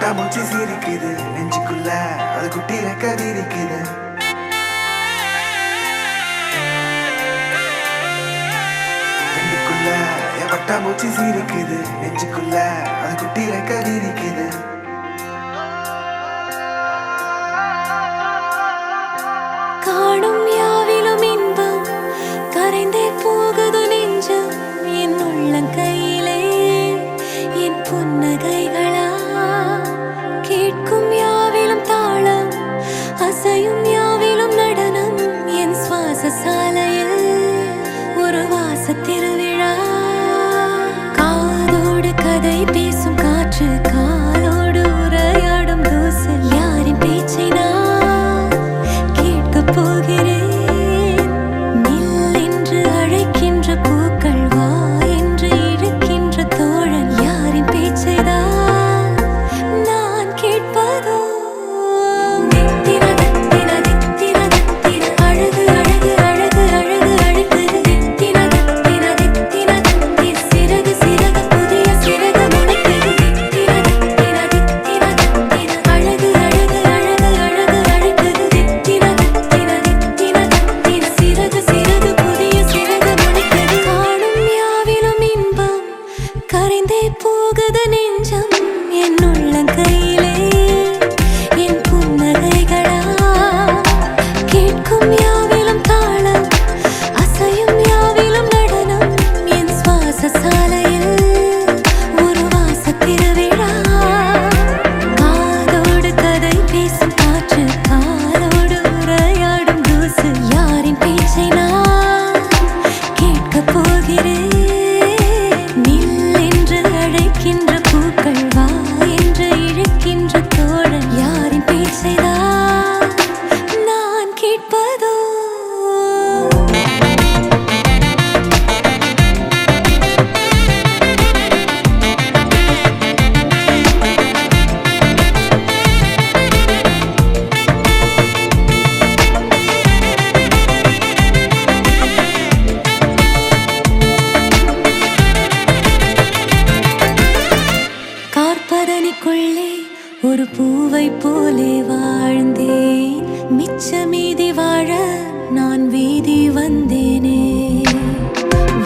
பட்டாம்பூச்சி சிரிக்குது நெஞ்சுக்குள்ள, அது குட்டி ரெக்க விரிக்குது. கண்ணுக்குள்ள என் பட்டாம்பூச்சி சிரிக்குது நெஞ்சுக்குள்ள, அது குட்டி ரெக்க விரிக்குது. காணும் யாவிலும் இன்பம் கரைந்தே போகுது நெஞ்சம் என் உள்ளங்கையிலே என் புன்னகைகளா. கேட்கும் யாவிலும் தாளம் அசையும் யாவிலும் நடனம் என் சுவாச சாலையில் ஒரு வாச திருவிழா. காதோடு கதை பேசும் காற்று காலோடு உரையாடும் தூசு யாரின் பேச்சை நான் கேட்கப் போகிறேன். நில் என்று அழைக்கின்ற பூக்கள் வா என்று இழுக்கின்ற தோழன் யாரின் பேச்சை தான் நான் கேட்பதோ. தித்திர தித்திர தித்திர தித்திர அழகு அழகு அழகு அழகு அழகுது. தித்திர தித்திர தித்திர தித்திர சிறகு சிறகு புதிய சிறகு முளைக்குது. தித்திர தித்திர தித்திர தித்திர அழகு அழகு அழகு அழகு அழகுது. தித்திர தித்திர தித்திர தித்திர சிறகு சிறகு புதிய சிறகு முளைக்குது. காணும் யாவிலும் இன்பம் கரைந்தே போகுது நெஞ்சம் என் உள்ளங்கையிலே என் புன்னகைகளா. கேட்கும் யாவிலும் தாளம் அசையும் யாவிலும் நடனம் என் சுவாச சாலையில் ஒரு வாச திருவிழா. காதோடு கதை பேசும் காற்று காலோடு உரையாடும் தூசு யாரின் பேச்சை நான் கேட்கப் போகிறேன். நில் என்று அழைக்கின்ற பூக்கள் வா என்று இழுக்கின்ற தோழன் யாரின் பேச்சை தான் நான் கேட்பதோ. கார்பதனிக்குள்ளே ஒரு பூவை போலே வாழ்ந்தேன். மிச்ச மீதி வாழ நான் வீதி வந்தேனே.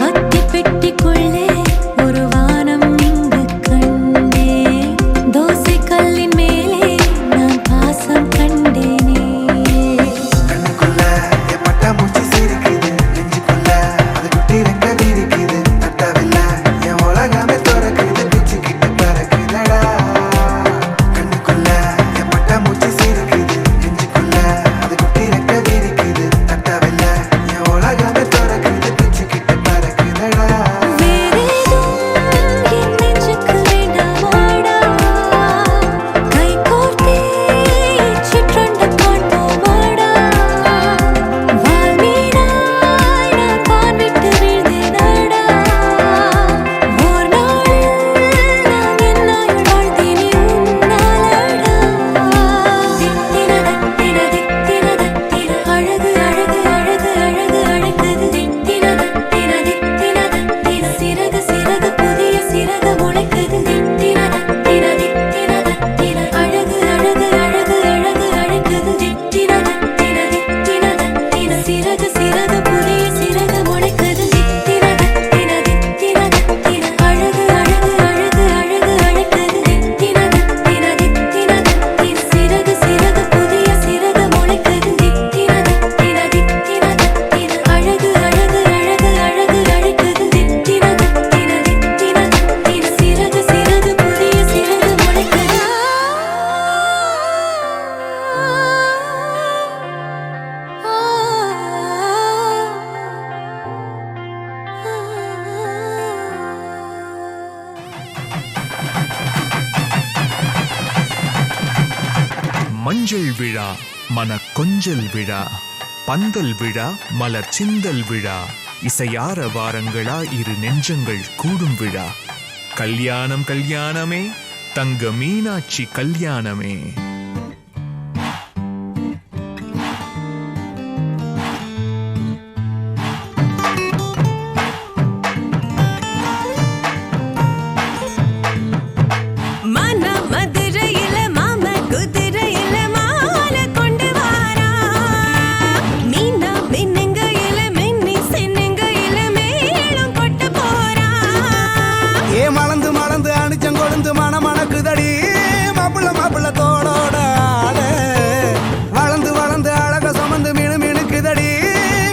வத்தி பெட்டிக்குள்ளே ஒரு வானம் இங்கு கண்டேன். தோசை கல்லின் மேலே நான் பாசம் கண்டேனே. கண்ணுக்குள்ள என் பட்டாம்பூச்சி சிரிக்குது நெஞ்சுக்குள்ள, அது குட்டி ரெக்க விரிக்குது. தட்டவில்ல என் உலகமே துறக்குது பிச்சுக்கிட்டு பறக்குதடா. கண்ணுக்குள்ள என் பட்டாம்பூச்சி சிரிக்குது நெஞ்சுக்குள்ள, அது குட்டி ரெக்க விரிக்குது. தட்டவில்ல என் உலகமே துறக்குது பிச்சுக்கிட்டு பறக்குதடா. வேறேதும் என் நெஞ்சுக்கு வேண்டாமாடா. கை கோர்த்தே சிற்றண்ட காண்போமாடா. வால்மீனாய் நான் வான் விட்டு வீழ்ந்தேனடா. ஓர் நாளில் நான் என்னாயுள் வாழ்ந்தேனே உன்னாலடா. தித்திர தித்திர தித்திர தித்திர அழகு அழகு அழகு அழகு அழகுது. தித்திர தித்திர தித்திர தித்திர சிறகு சிறகு புதிய சிறகு முளைக்குது. தித்திர தித்திர தித்திர தித்திர அழகு அழகு அழகு அழகு அழகுது. தித்திர தித்திர தித்திர தித்திர சிறகு சிறகு புதிய சிறகு முளைக்குது. தித்திர தித்திர தித்திர தித்திர அழகு அழகு அழகு அழகு அழகுது. தித்திர தித்திர தித்திர தித்திர சிறகு சிறகு புதிய சிறகு முளைக்குது. தித்திர தித்திர தித்திர தித்திர அழகு அழகு அழகு அழகு அழகுது. தித்திர தித்திர தித்திர தித்திர சிறகு சிறகு புதிய சிறகு முளைக்குது. மஞ்சள் விழா மன கொஞ்சல் விழா, பந்தல் விழா மலர் சிந்தல் விழா, இசையார வாரங்களா இரு நெஞ்சங்கள் கூடும் விழா. கல்யாணம் கல்யாணமே தங்க மீனாட்சி கல்யாணமே. மன மதுரையில மாப்பிள்ள தோளோட ஆட வளர்ந்து வளர்ந்து அழக சுமந்து மீனு மீனுக்குதடி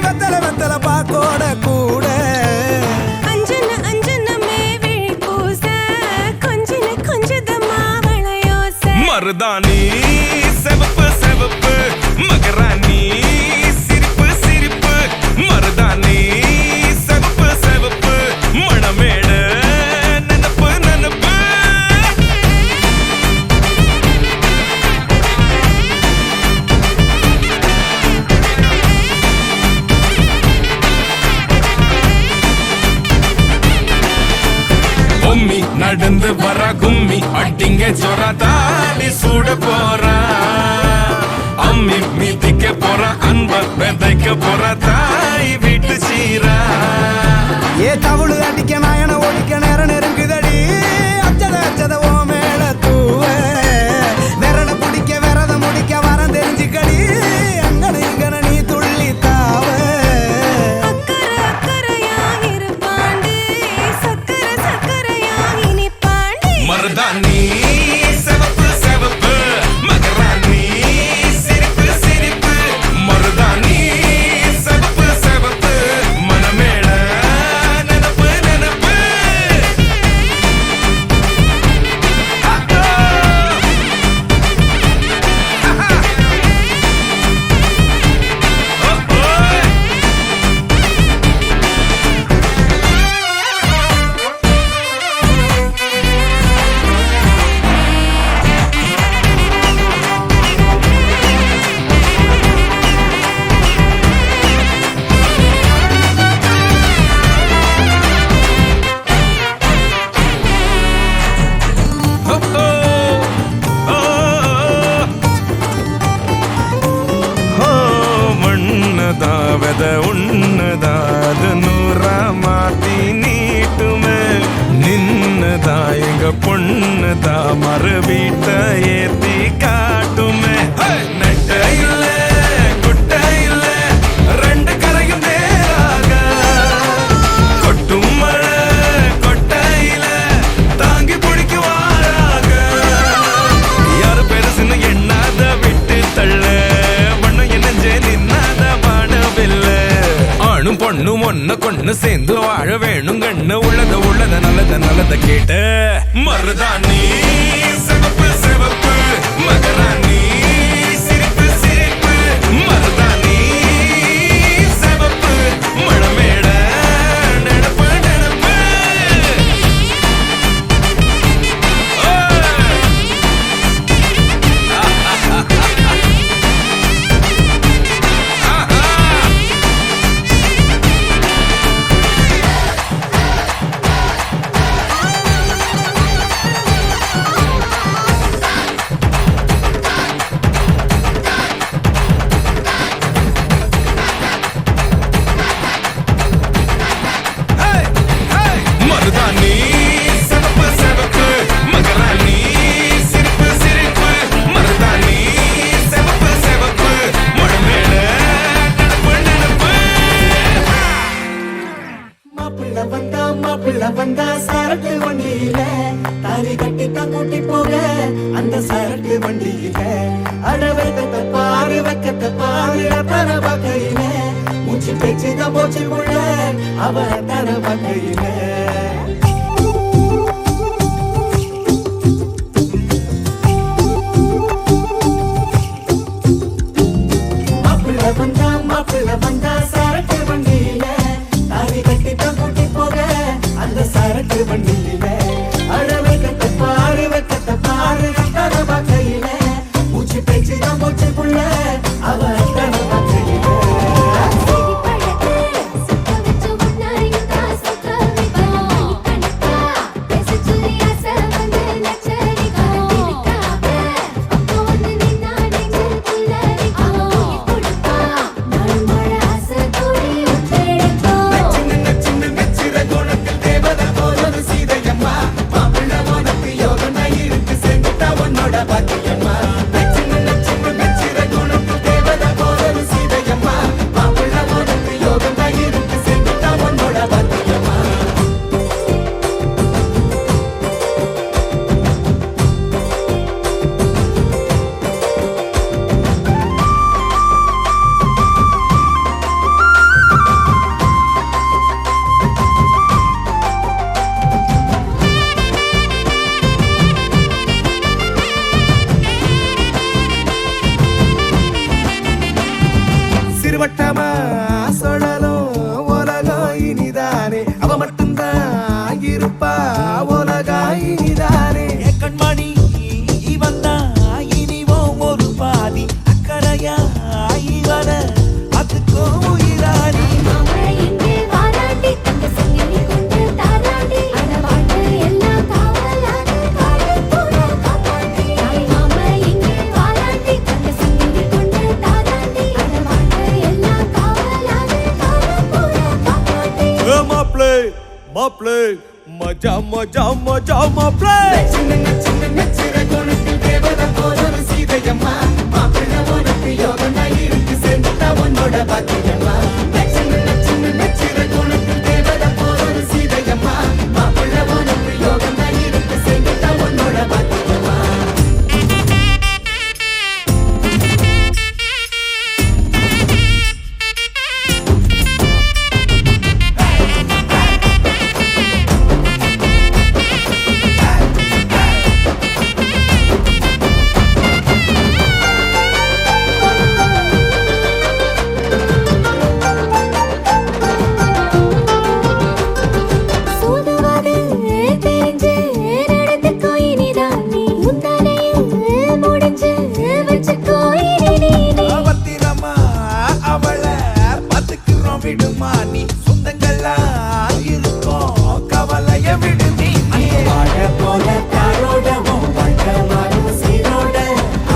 வெத்தல வெத்தல பாக்கோட கூட அஞ்சன அஞ்சனமே விழி பூச கொஞ்சின கொஞ்சதமா வளையோச மருதாணி செவப்பு செவப்பு மகராணி சிரிப்பு சிரிப்பு மருதாணி செவப்பு செவப்பு மணமேடு நனப்பு நனப்பு பொம்மி நடந்து வர கும்மி அட்டிங்க ஜொரா தாடி சூட போறா அம்மி மீதிக்க போற அன்ப விதைக்க போற தாய் வீட்டு சீரா ஏ தவுளு அடிக்க நாயன ஒடிக்க நேரம் நெருங்குதடி அச்சத அச்சத ஓ மேல தூவ விரட பிடிக்க விரத முடிக்க வரம் தெரிஞ்சுக்கடி அங்கன இங்கன நீ துள்ளி தாவ அக்கறை அக்கறையாகிரு பாண்டு சக்கர சக்கரையாகி நீ பாண்டு மருதாணி செவப்பு செவப்பு மகராணி சிரிப்பு சிரிப்பு மருதாணி செவப்பு செவப்பு மணமேட நனப்பு நனப்பு மண்ணதாவத உன்னதாத நூறா மாத்தி நீட்டுமே நின்னதா எங்க பொண்ணுதா மறு வீட்ட ஏத்தி காட்டுமே நெட்ட இல்ல குட்ட இல்ல ரெண்டு கரையும் நேராக கொட்டும் மழை கொட்டையில தாங்கி பிடிக்குவாராக யாரு பெருசுன்னு எண்ணாத விட்டு தள்ள வண்ணம் என்னஞ்சே நின்னாத வானவில்ல ஆணும் பொண்ணும் ஒன்ன கொன்னு சேர்ந்து வாழ வேணும் கண்ணு உள்ளத உள்ளத நல்லத நல்லத கேட்ட மருதாணி சிவப்பு சிவப்பு மகராணி சிரிப்பு சிரிப்பு மருதாணி சிவப்பு மணமேட நெனப்பு நெனப்பு மருதாணி சிவப்பு சிவப்பு மகராணி சிரிப்பு சிரிப்பு மருதாணி சிவப்பு சிவப்பு மணமேட நனப்பு நனப்பு மாப்பிள்ள வந்தா சரக்கு வண்டியில தாலி கட்டித்தான் கூட்டி போக அந்த சரக்கு வண்டியில அடவைக்கத்தை பாரு வைக்கத்தை பாரு தர வகையில மூச்சு பேச்சுதான் போச்சு உள்ள அவ தர வகையில மாப்பிள்ள வந்தா சரக்கு வண்டியில தாலி கட்டித்தான் கூட்டி போக அந்த சரக்கு வண்டியில அடவைக்கத்தை பாரு தர வகையில மூச்சு பேச்சுதான் போச்சு புள்ள அவ தர வகையில மஜா மஜா மஜா மாப்ளே சின்ன சின்ன நச்சிர குணத்தில் தேவதை போதொரு சீதையம்மா மாப்பிள்ள உனக்கு யோகம் இருக்கு சேர்ந்துட்டா உன்னோட பாக்கியம்மா சின்ன சின்ன நச்சிர குணத்தில் தேவதை போதொரு சீதையம்மா மாப்பிள்ள உனக்கு யோகம் இருக்கு சேர்ந்துட்டா உன்னோட பாக்கியம்மா சூதுவாது தெரிஞ்சு நடந்துக்கோ இனிதான் நீ முந்தானையில் முடிஞ்சு வச்சுக்கோ இனி நீ பத்திரமா அவளை பத்துக்கிறோம் விடுமா நீ சொந்தங்கள்லாம் இருக்கும் கவலைய விடு நீ வாழ போல தாரோடவும் வாழ்க்கை மாறும் சீரோட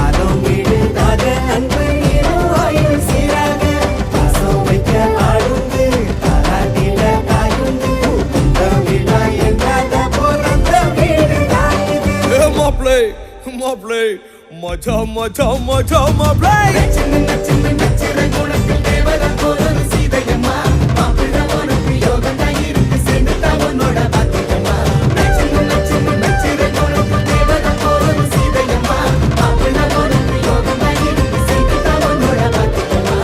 ஆரோம் விடுதாத அன்பு நீரும் ஆயுள் சீராக பாசம் வைக்க ஆளுந்து தாராட்டில தாயுந்து இந்த விழா என்றாத பிறந்த வீடுதான் இது மாப்ளே மாப்ளே மஜா மஜா மஜா மாப்ளே சின்ன சின்ன நச்சிர குணத்தில் தேவதை போதொரு சீதையம்மா மாப்பிள்ள உனக்கு யோகம் இருக்கு சேர்ந்துட்டா உன்னோட பாக்கியம்மா சின்ன சின்ன நச்சிர குணத்தில் தேவதை போதொரு சீதையம்மா மாப்பிள்ள உனக்கு யோகம் இருக்கு சேர்ந்துட்டா உன்னோட பாக்கியம்மா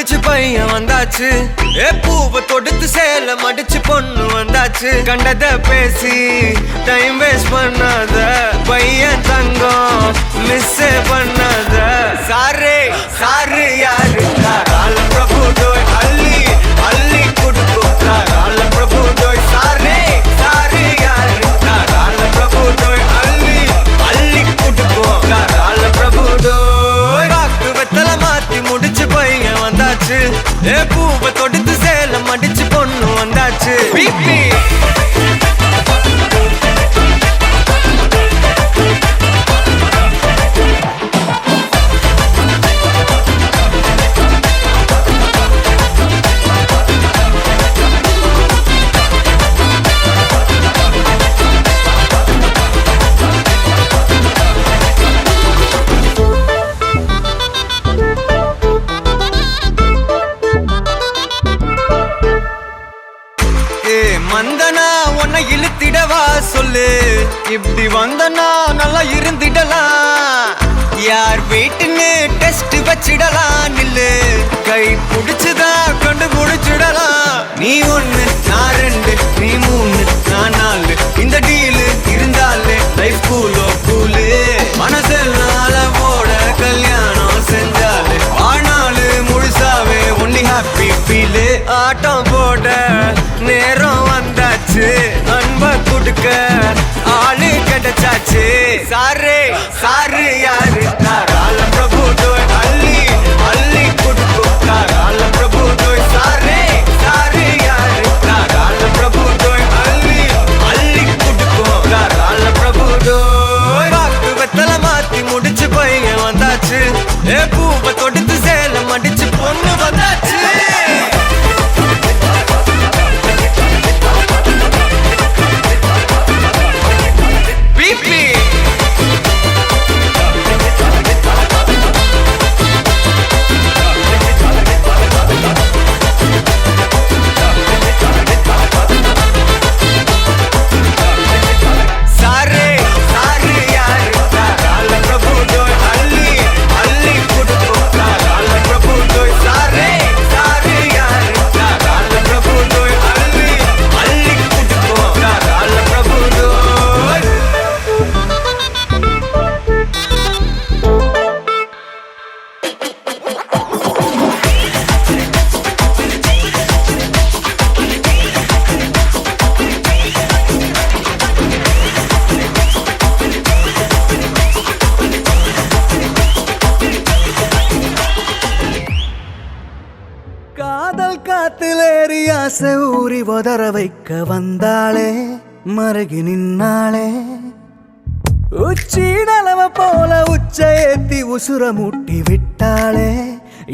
முடிச்சு பையன் வந்தாச்சு பூவை தொடுத்து சேல மடிச்சு பொண்ணு வந்தாச்சு கண்டத பேசி டைம் வேஸ்ட் பண்ணாத பையன் தங்கம் மிஸ் பண்ணாத சாரே சாரு யாரு கால பிரபு டோய் அள்ளி அள்ளி குடுக்கும் கால பிரபு டோய் சாரே சாரு யாரு கால பிரபு டோய் அள்ளி அள்ளி குடுக்கும் கால பிரபு டோய் வாக்கு வெத்தல மாத்தி முடிச்சு பையன் வந்தாச்சு பூவை தொடுத்து சேல மடிச்சு பொண்ணு வந்தாச்சு பிபி மந்தனா உன்னை இழுத்திடவா சொல்லு இப்படி வந்தனா நல்லா இருந்திடலாம் யார் வீட்டுன்னு டெஸ்ட் வச்சிடலாம் நில்லு கை புடிச்சுதா கொண்டு முடிச்சிடலாம் நீ ஒண்ணு நான் ரெண்டு நீ மூணு நான் நாலு இந்த டீலு இருந்தாலே லைஃப் கூலோ கூலு மனசெல்லாம் போட கல்யாணம் செஞ்சாலே ஆனாலு முழுசாவே ஒன்லி ஹாப்பி ஃபீலு ஆட்டம் போட நேரம் வந்தாச்சு அன்ப கொடுக்க ஆளு கிடைச்சாச்சு சாரே சாரு யாரு கால பிரபு டோய் அள்ளி அள்ளி கொடுக்கும் கால பிரபு டோய் சாரே சாரு யாரு கால பிரபு டோய் அள்ளி அள்ளி கொடுக்கும் கால பிரபு டோய் வாக்கு வெத்தல மாத்தி முடிச்சு பையன் வந்தாச்சு பூவை தொடுத்து சேல மடிச்சு பொண்ணு வந்தாச்சு காதல் காத்திலேறி ஆசை ஊறி உதற வைக்க வந்தாளே மருகி நின்னாளே உச்சி நலவ போல உச்ச ஏத்தி உசுர மூட்டி விட்டாளே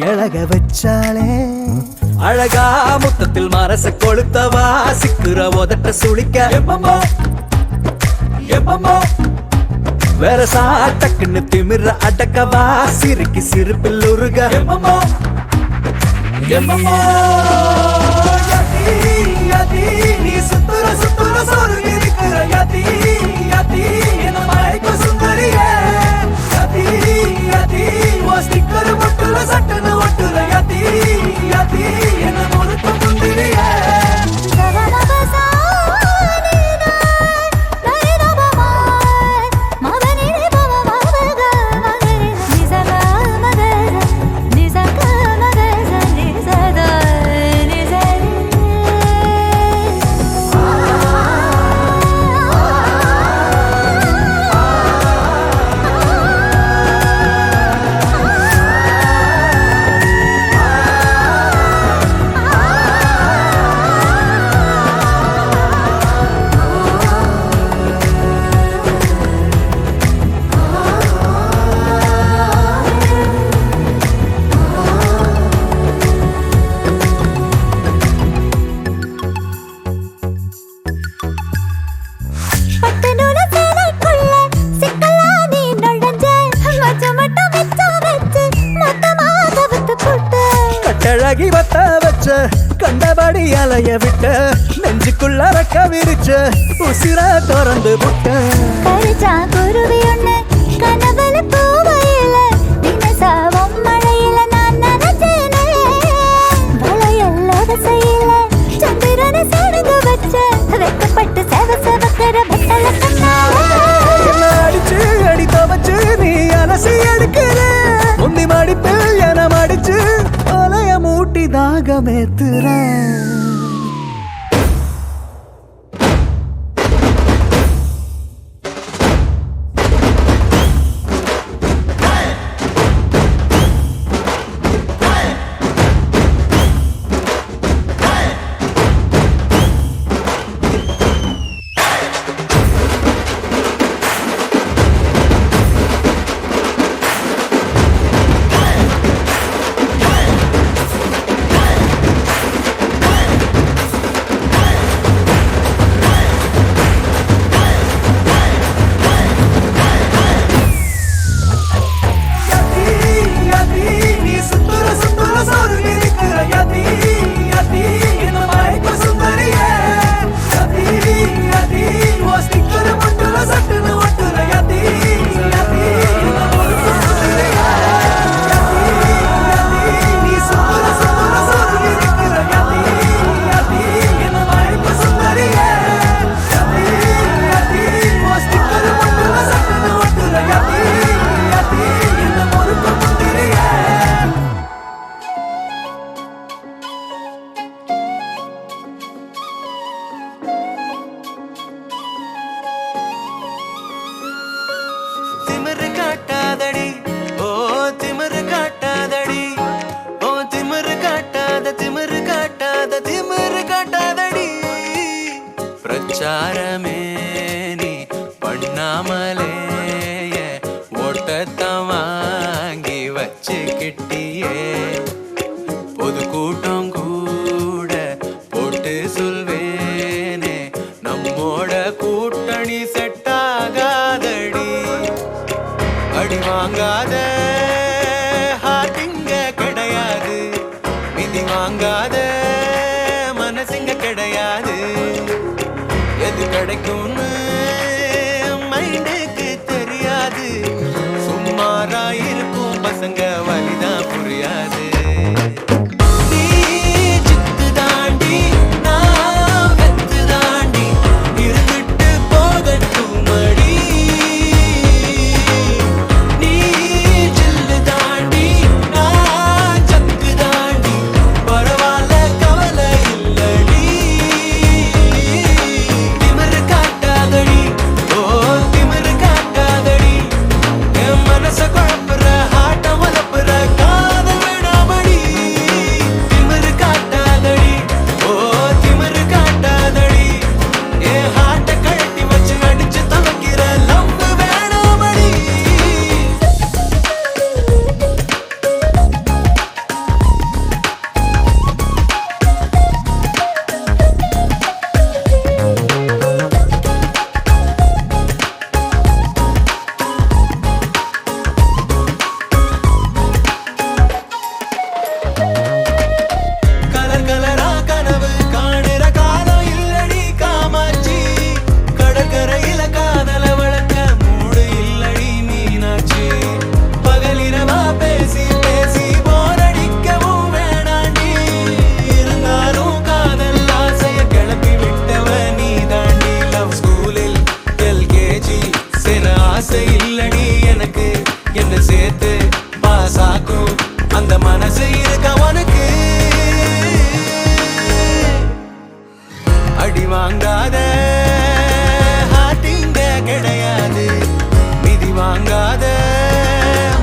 எழக வச்சாளே அழகா முத்தத்தில் மரச கொளுத்தவா சிக்குற உதட்ட சுளிக்க எப்பமோ எப்பமோ வேற சாட்டக்குன்னு திமிர அடக்கவா சிரிக்கி சிரிப்பில் உருக எப்பமோ எப்பமோ யதி யதி நீ சுத்துற சுத்துற சோறு இருக்கிற யதி யதி என்ன மயக்க சுந்தரியே யதி யதி ஓ ஸ்டிக்கர் முட்டுல சட்டன ஒட்டுற யதி யதி என்ன முழுக்க முந்திரியே அழகி வத்த வச்ச கண்டபடி அலைய விட்ட நெஞ்சுக்குள்ள ரக்க விரிச்ச உசிர திறந்து புட்ட கரிச்சா குருவி ஒண்ணு கனவுல பூவையில தினசாவும் மழையில நான் நினைச்சேனே உலகமேத்துறேன். திமிரு காட்டாதடி ஓ திமிரு காட்டாதடி ஓ திமிரு காட்டாத திமிரு காட்டாத திமிரு காட்டாதடி பிரச்சாரமே நீ பண்ணாமலே ஓட்டத்தான் வாங்கி வச்சுக்கிட்டியே பொது கூட்டம் கூட போட்டு சொல்வேனே நம்மோட கூட்டணி செட் ஆகாதடி அடி வாங்காத ஹார்ட்டிங்க கிடையாது மிதி வாங்காத மனசுங்க கிடையாது எது கிடைக்கும்னு மைண்டுக்கு தெரியாது சும்மாரா இருக்கும் பசங்க வலிதான் புரியாது நீ சித்து தாண்டி நான் வெத்து தாண்டி இருந்துட்டு போகட்டும் மடி நீ ஜில்லு தாண்டி நான் சக்கு தாண்டி பரவாயில்ல கவலை இல்லடி திமிரு காட்டாதடி ஓ திமிரு காட்டாதடி என் மனச குழப்புற ஆட்டம் வளப்புற காதல் வேணாமடி திமிரு காட்டாதடி ஓ திமிரு காட்டாதடி என் ஹார்ட்ட கழட்டி வச்சு அடிச்சு துவைக்கிற லவ் வேணாமடி கலர் கலரா கனவு காணுற காலம் இல்லடி காமாட்சி கடற்கரையில காதல வளர்க்க மூடு இல்லடி மீனாட்சி பகலிரவா பேசி பேசி போரடிக்கவும் வேணாண்டி இருந்தாலும் காதல் ஆசைய கிளப்பி விட்டவ நீ தாண்டி லவ் ஸ்கூலில் எல்கேஜி சில ஆசை இல்லடி எனக்கு என்ன சேர்த்து பாசாக்கும் அந்த மனசு இருக்க உனக்கு அடி வாங்காத ஹார்ட்டிங்க கிடையாது மிதி வாங்காத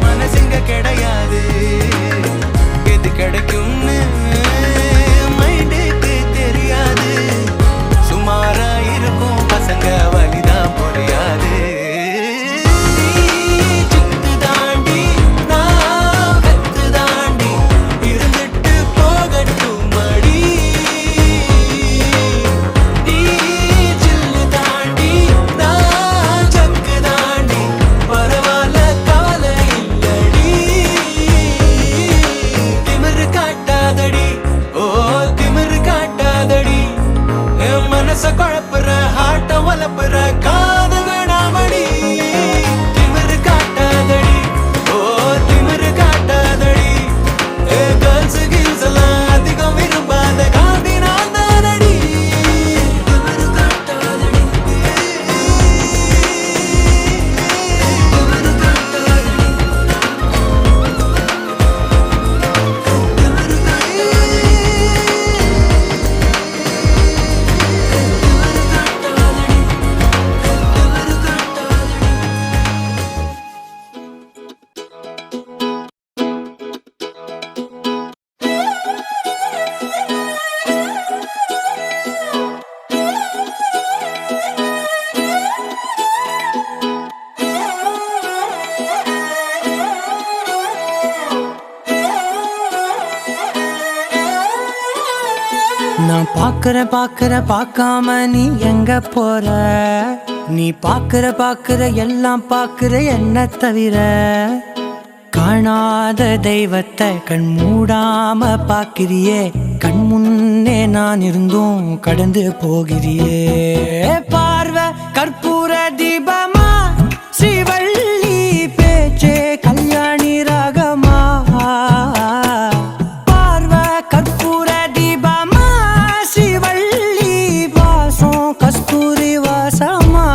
மனசுங்க கிடையாது எது கிடைக்கும்னு மைண்டுக்கு தெரியாது சுமாரா இருக்கும் பசங்க வலிதான் புரியாது சித்து தாண்டி நான் வெத்து தாண்டி இருந்துட்டு போகட்டும் மடி நீ ஜில்லு தாண்டி நான் சக்கு தாண்டி பரவாயில்ல கவலை இல்லடி திமிரு காட்டாதடி ஓ திமிரு காட்டாதடி என் மனச குழப்புற ஆட்டம் வளப்புற காதல் வேணாமடி திமிரு காட்டாதடி ஓ திமிரு காட்டாதடி கேர்ள்ஸ் கில்ஸ் எல்லாம் அதிகம் விரும்பாத காந்தி நான் தானடி திமிரு காட்டாதடி திமிரு காட்டாதடி திமிரு காட்டாதடி நான் பார்க்காம நீ எங்க போற? நீ பார்க்கிற எல்லாம் பார்க்கிற என்ன தவிர. காணாத தெய்வத்தை கண் மூடாம பார்க்கிறியே, கண் முன்னே நான் இருந்தும் கடந்து போகிறியே. பார்வை கற்பூர தீபமா, ஸ்ரீவள்ளி பேச்சே கல்யாணி ராகமா. பார்வை கற்பூர தீபமா, ஸ்ரீவள்ளி வாசம் கஸ்தூரி வாசமா.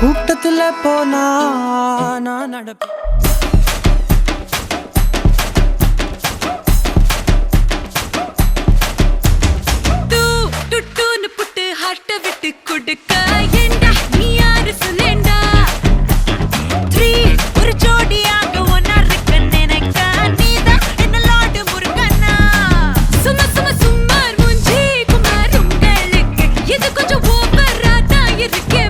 கூட்டத்துல போனா நான் நடப்பேன். புட்டு ஹார்ட்ட விட்டு கொடுக்க ஏண்டா நீ யாரு சொல்லேண்டா. 3 ஒரு ஜோடியாக ஒன்னா இருக்க நினைக்க நீதான் என்ன லாடு முருகனா. சும்மா மூஞ்சி குமார் உங்களுக்கு இது கொஞ்சம் ஓவரா தான் இருக்கே.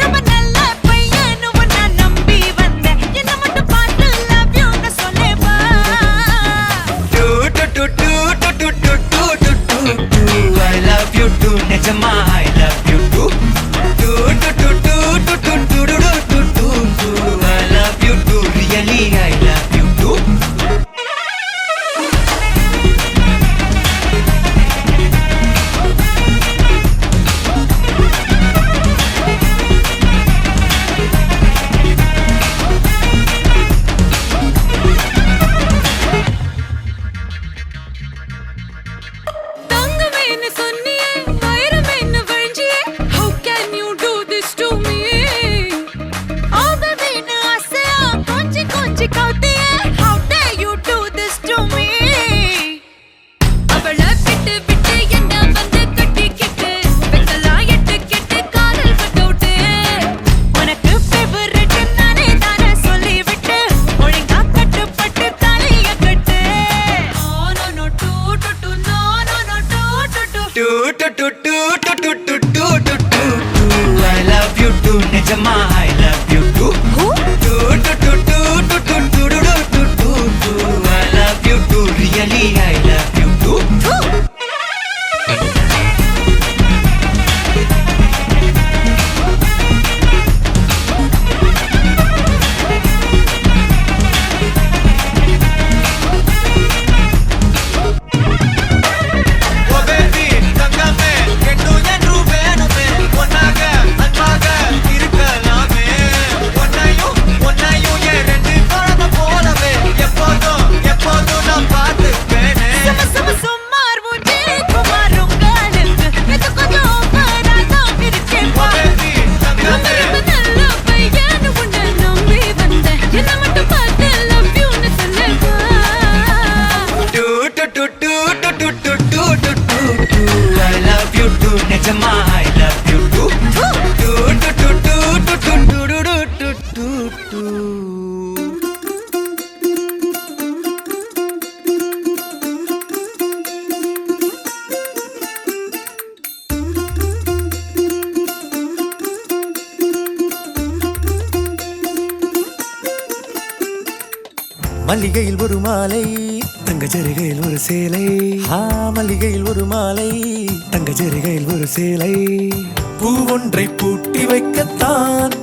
ரொம்ப நல்ல பையன் உன்னை நம்பி வந்தேன், என்ன மட்டும் பார்த்து லவ் யூ ன்னு சொல்லேவா. I love you too, நிஜமா I love you too. I love you too, really I love you too. தங்கமேன்னு சொன்னியே, வைரமேன்னு வழிஞ்சியே, how can you do this to me? ஆபவேன்னு ஆசையா கொஞ்சி கவுத்தியே, how dare you do this to me? அவளை விட்டு என்ன வந்து கட்டிக்கிட்டு வெத்தலாம் எட்டுக்கிட்டு காதல் பட்டோட்டு. உனக்கு ஃபேவரட் நானே தானே சொல்லிவிட்டு ஒழுங்கா கட்டுப்பட்டு தலைய கட்டு. No, I love you too, நிஜமா I love you too. I love you too, really I love you too. Oh baby, தங்கமே என்னும் என்று வேணுமே, ஒன்னாக அன்பாக இருக்கலாமே. ஒன்னையும் என் 2 குழந்தை போலவே எப்போதும் நான் பார்த்துப்பேனே. சுமார் மூஞ்சி குமார் உங்களுக்கு இது கொஞ்சம் ஓவரா தான் இருக்கே. Oh baby, தங்கமே நல்ல பையன் உன்னை நம்பி வந்தேன், என்ன மட்டும் பார்த்து லவ் யூ ன்னு சொல்லேவா. I love you too, நிஜமா I love you too. மல்லிகையில் ஒரு மாலை, தங்க ஜரிகையில் ஒரு சேலை. மல்லிகையில் ஒரு மாலை, தங்க ஜரிகையில் ஒரு சேலை. பூ ஒன்றை பூட்டி வைக்கத்தான்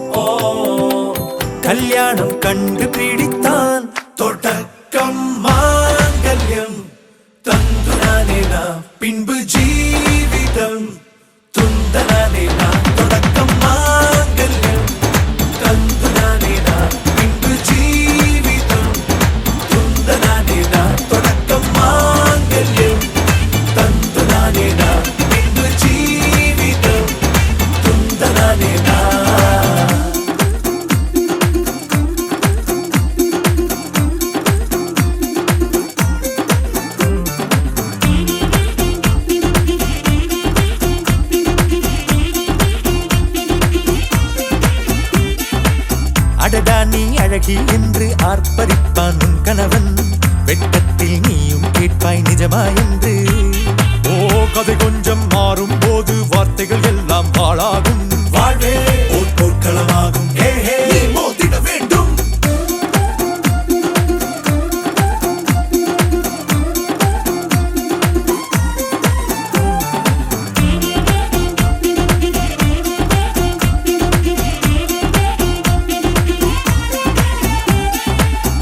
கல்யாணம் கண்டு பிடித்தான். தொடக்கம் மாங்கல்யம் தந்துனானே நாம், பின்பு ஜீவிதம் துந்தனானே நாம். தொடக்கம் மாங்கல்யம் தந்துனானே நாம், பின்பு ஜீவிதம் துந்தனானே நாம். தொடக்கம் மாங்கல்யம் தந்துனானே நாம், பின்பு ஜீவிதம் துந்தனானே நாம். நீ அழகி என்று ஆர்ப்பரிப்பான் உன் கணவன். வெட்கத்தில் நீயும் கேட்பாய் நிஜமா என்று. ஓ கதை கொஞ்சம் மாறும் போது வார்த்தைகள் எல்லாம் பாழாகும். வாழ்வே ஓர் போர்க்களமாகும். நீ மோதிட வேண்டும்.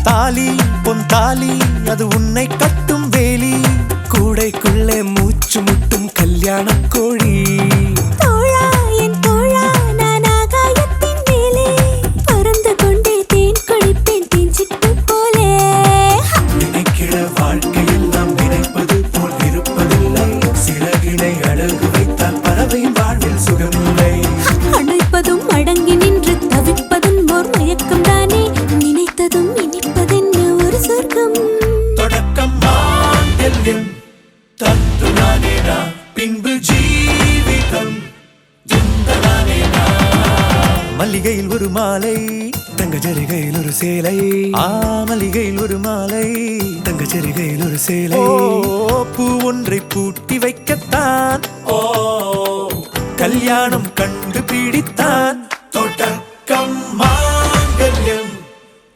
தாலி பொன் தாலி அது உன்னை கட்டும் வேலி. கூடைக்குள்ளே மூச்சு முட்டும் கல்யாண கோழி. தோழா என் தோழா நான் ஆகாயத்தின் மேலே பறந்து கொண்டே தேன் குடிப்பேன் தேஞ்சிட்டு போலே. நினைக்கிற வாழ்க்கையெல்லாம் நினைப்பது போல் இருப்பதில்லை. சிறகினை அழகு வைத்தால் பறவையின் வாழ்வில் சுகமில்லை. அணைப்பதும் அடங்கி நின்று தவிப்பதும் ஓர் மயக்கம் தானே. நினைத்ததும் இனிப்பதென்ன ஒரு சொர்க்கம். தொடக்கம் மாங்கல்யம் தத்துனானேனா பின்பு ஜீவிதம் துந்தனானேனா. மல்லிகையில் ஒரு மாலை தங்க ஜரிகையில் ஒரு சேலை. மல்லிகையில் ஒரு மாலை தங்க ஜரிகையில் ஒரு சேலை. பூ ஒன்றை பூட்டி வைக்கத்தான் கல்யாணம் கண்டு பிடித்தான். தொடக்கம் மாங்கல்யம்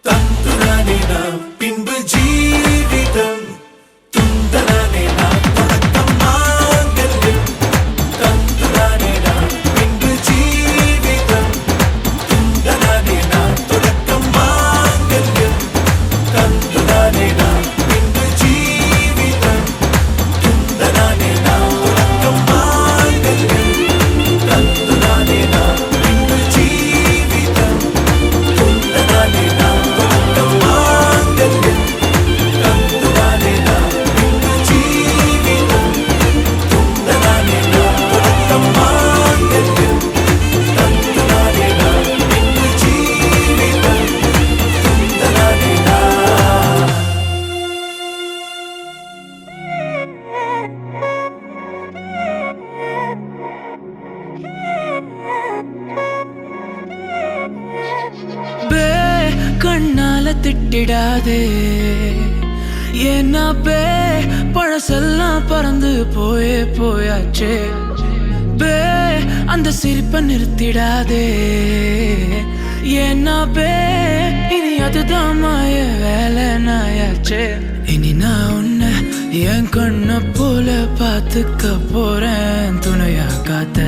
தந்துனானேனா பின்பு ஜீவிதம் துந்தனானேனா. தொடக்கம் மாங்கல்யம் தந்துனானேனா பின்பு ஜீவிதம் துந்தனானேனா. தொடக்கம் மாங்கல்யம் தந்துனானேனா பின்பு ஜீவிதம் துந்தனானேனா. தொடக்கம் மாங்கல்யம் தந்துனானேனா பின்பு ஜீவிதம் துந்தனானேனா. தொடக்கம் மாங்கல்யம் தந்துனானேனா பின்பு ஜீவிதம் துந்தனானேனா. தொடக்கம் மாங்கல்யம் தந்துனானேனா பின்பு ஜீவிதம் துந்தனானேனா. பே கண்ணால திட்டிடாதே. ஏன்னா பே பழசெல்லாம் பறந்து போயே போயாச்சே. பே அந்த சிரிப்பை நிறுத்திடாதே. ஏன்னா பே இனி அதுதான் மாய வேலை நாயாச்சே. இனி நான் உன்னை என் கண்ண போல பார்த்துக்க போறேன். துணையா காத்த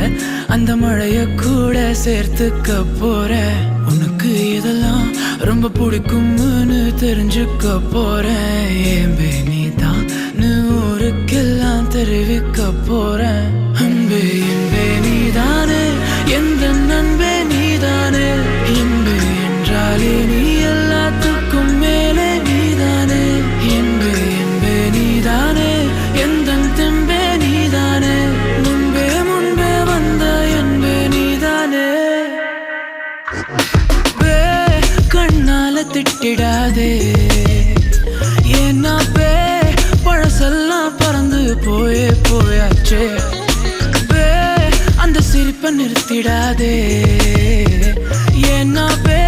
அந்த மழைய கூட சேர்த்துக்க போறேன். உனக்கு இதெல்லாம் ரொம்ப பிடிக்கும்னு தெரிஞ்சுக்க போறேன். ஏம்பே நீதான் ஊருக்கெல்லாம் தெரிவிக்க போறேன். அன்பே என்பே நீதானே எந்த நண்பே நீதானே. இன்பே என்றாலே நீ எல்லாத்துக்கும் மேலே நீதானே. என்பே என்பே நீதானே எந்த தெம்பே நீதானே. முன்பே முன்பே வந்த என்பே நீதானே. பே கண்ணால திட்டிடாதே. ஏன்னா பே பழசெல்லாம் பறந்து போயே போயாச்சே. பே அந்த சிரிப்பை நிறுத்திடாதே. ஏன்னா பே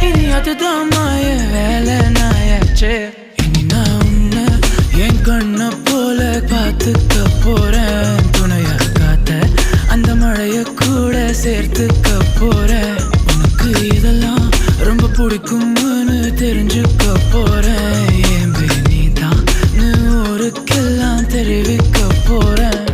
இனி அதுதான் மாய வேலை நாயாச்சே. இனி நான் உன்னை என் கண்ண போல பார்த்துக்க போறேன். துணையா காத்த அந்த மழைய கூட சேர்த்துக்க போறேன். உனக்கு இதெல்லாம் ரொம்ப பிடிக்கும்னு தெரிஞ்சுக்க போறேன். ஏம்பே நீதான் ஊருக்கெல்லாம் தெரிவிக்க போறேன்.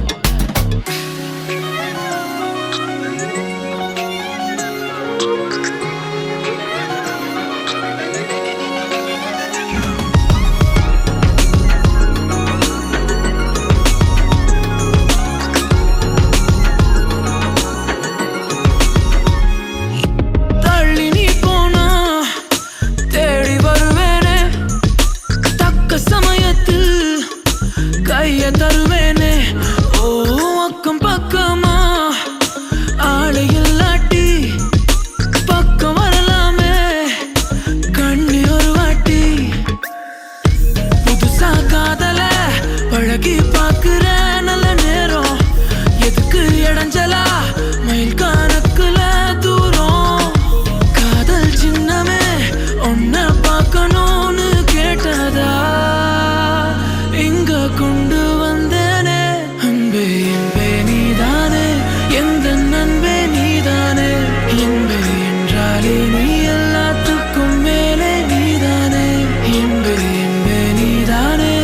அன்பே நீ எல்லாத்துக்கும் மேலே நீதானே இன்பே இன்பே நீதானே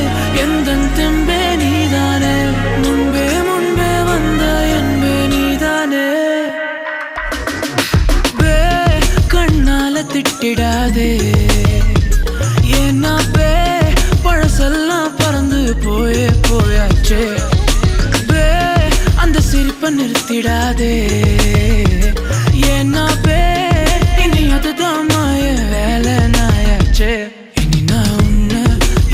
எந்தன் தெம்பே நீதானே முன்பே முன்பே வந்த என்பே நீதானே பே கண்ணால திட்டிடாதே ஏன்னா பே பழசெல்லாம் பறந்து போயாச்சே பே அந்த சிரிப்பை நிறுத்திடாதே ஏன்னா பே இனி அதுதான் மாய வேலை நாயாச்சே இனி நான் உன்னை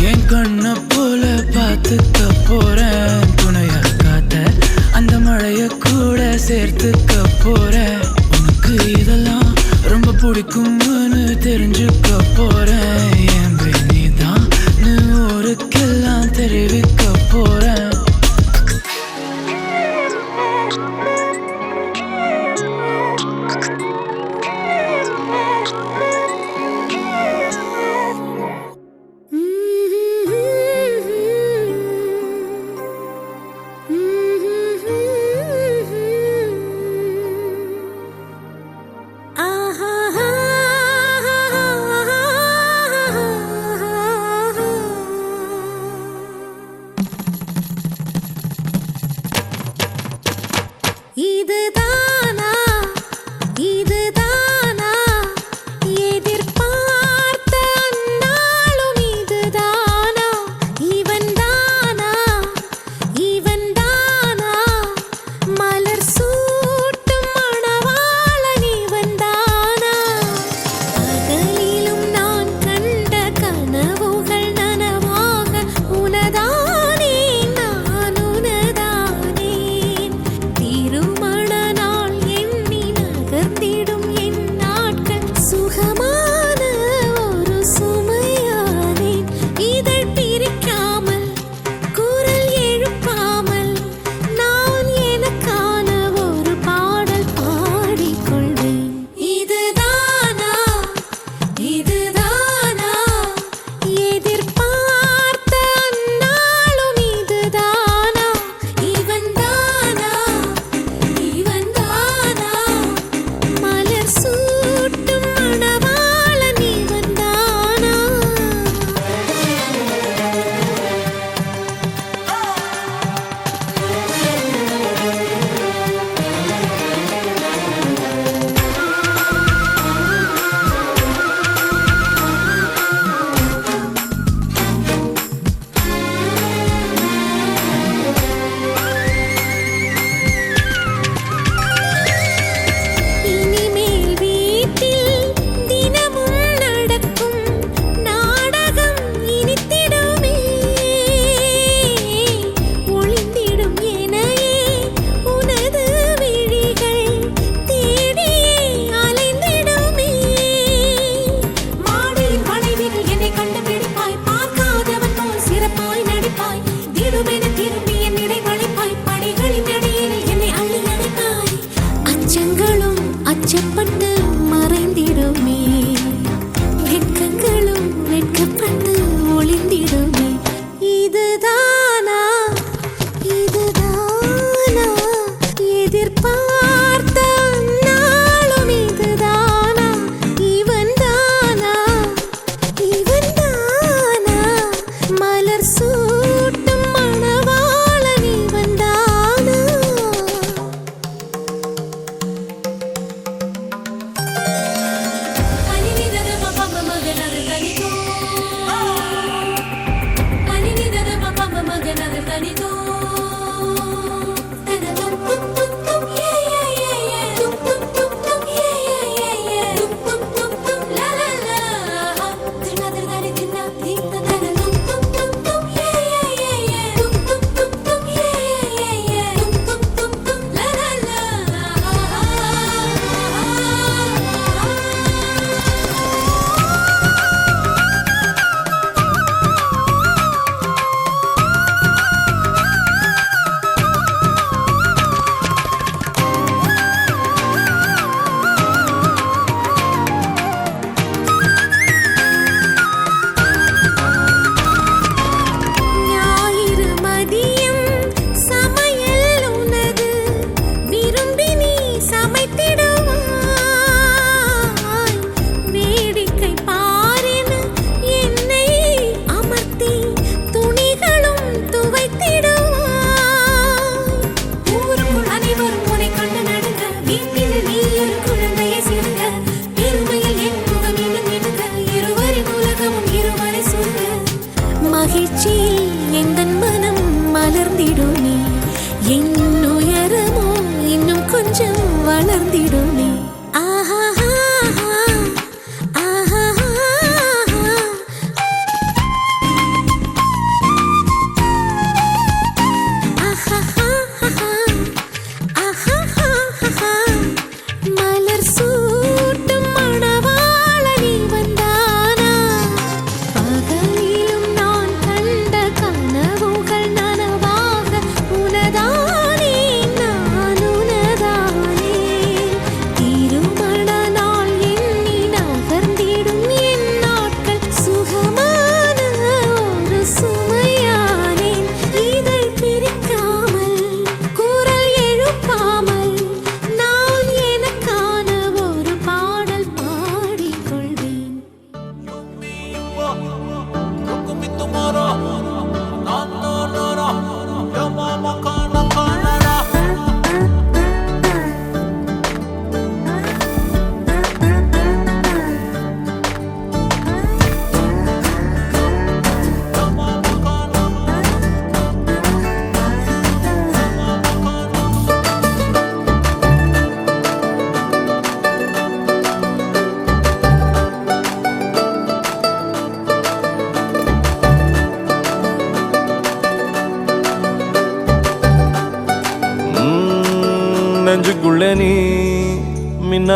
என் கண்ணை போல பார்த்துக்க போறேன் துணையா காத்த அந்த மழைய கூட சேர்த்துக்க போறேன் உனக்கு இதெல்லாம் ரொம்ப பிடிக்கும்னு தெரிஞ்சுக்க போறேன் என் நீதான் ஊருக்கெல்லாம் தெரிவிக்க போறேன் ஆஹா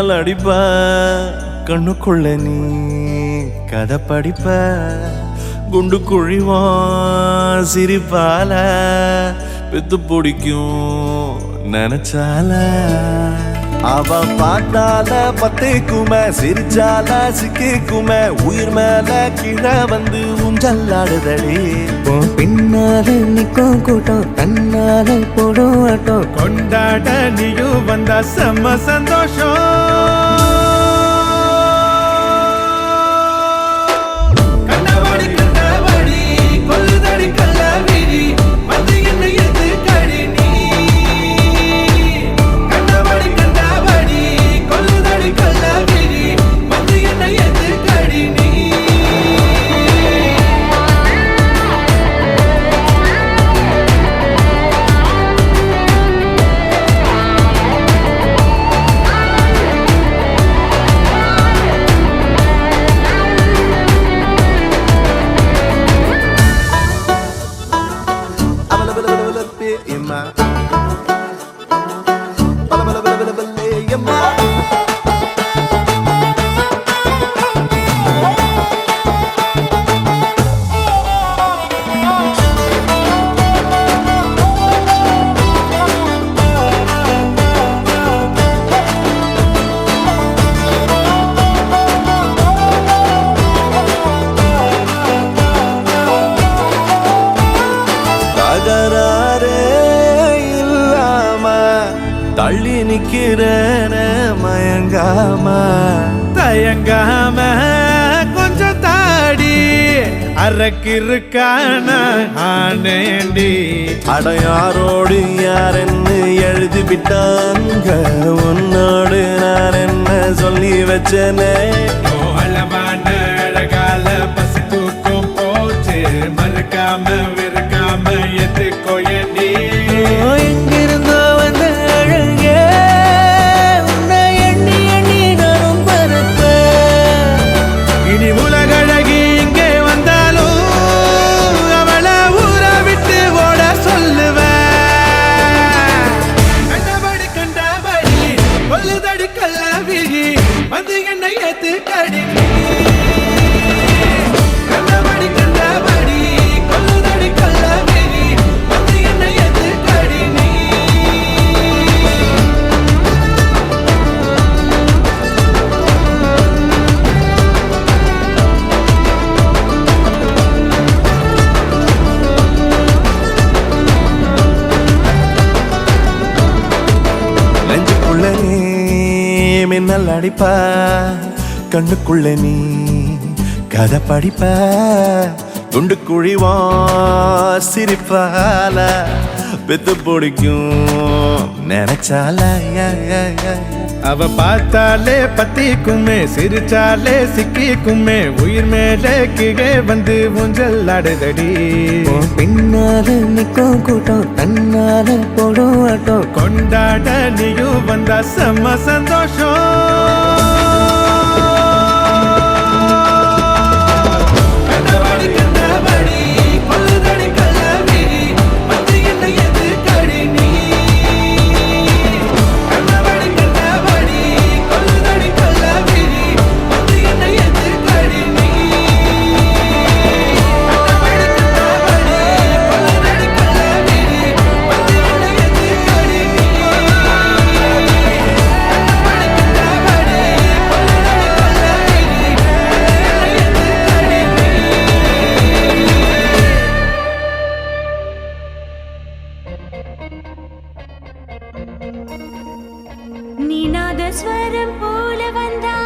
மின்னல் அடிப்ப கண்ணுக்குள்ள நீ கதை படிப்ப குண்டு குழிவான் சிரிப்பால பெத்து பிடிக்கும் நினைச்சால அவ பார்த்தால பத்திக்குமே சிரிச்சால சிக்கிக்குமே உயிர் மேல கீழே வந்து ஊஞ்சல்லாடுதடி பின்னால நிக்கும் கூட்டம் தன்னால போடும் ஆட்டம் கொண்டாட நீயும் வந்தா செம்ம சந்தோஷம் கண்டவாடி கண்டவாடி கொல்லுதடி கள்ளவிரி வந்து என்ன எது கடி நீ கண்டவாடி கண்டவாடி கொல்லுதடி கள்ளவிரி வந்து என்ன எது கடி நீ தள்ளி நிக்கிறேன மயங்காம தயங்காம கொஞ்சம் தாடி அரக்கிருக்கான ஆனேண்டி அடையாரோடு யாரென்னு எழுதி விட்டாங்க உன்னோடு நான் என்ன சொல்லி வச்சனே அளவான அழகால பசி தூக்கம் போச்சு மறுக்காம விருக்காம எதுக்கோ ஏண்டி எங்கிருந்தோ வந்த அழகே உன்னை எண்ணி எண்ணி நானும் பறப்பேன் இனி உலகழகி இங்கே வந்தாலும் அவளை ஊற விட்டு ஓட சொல்லுவேன் கண்டபடி கண்டபடி கொல்லுதடி கள்ளவிழி வந்து என்னை ஏத்து கடி கண்டபடி கண்டபடி கொல்லுதடி கள்ளவிழி வந்து என்னை ஏத்து கடி நீ நெஞ்சுக்குள்ள நீ மின்னல் அடிப்ப கண்ணுக்குள்ள நீ கதை படிப்ப துண்டு குழிவா சிரிப்பால பெத்து பிடிக்கும் நினைச்சால அவ பார்த்தாலே பத்திக்குமே சிரிச்சாலே சிக்கிக்குமே உயிர் மேலே கீழே வந்து ஊஞ்சல் ஆடுதடி பின்னால நிக்கும் கூட்டம் தன்னால போடும் ஆட்டம் கொண்டாட நீயும் வந்தா செம்ம சந்தோஷம் கண்டபடி கண்டபடி கொல்லுதடி கள்ளவிழி வந்து என்னை எது கடி நீ கண்டபடி கண்டபடி கொல்லுதடி கள்ளவிழி வந்து என்னை எது கடி நீ கண்டபடி கண்டபடி கொல்லுதடி கள்ளவிழி வந்து என்னை எது கடி நீ நீநாதஸ்வரம் போல வந்தா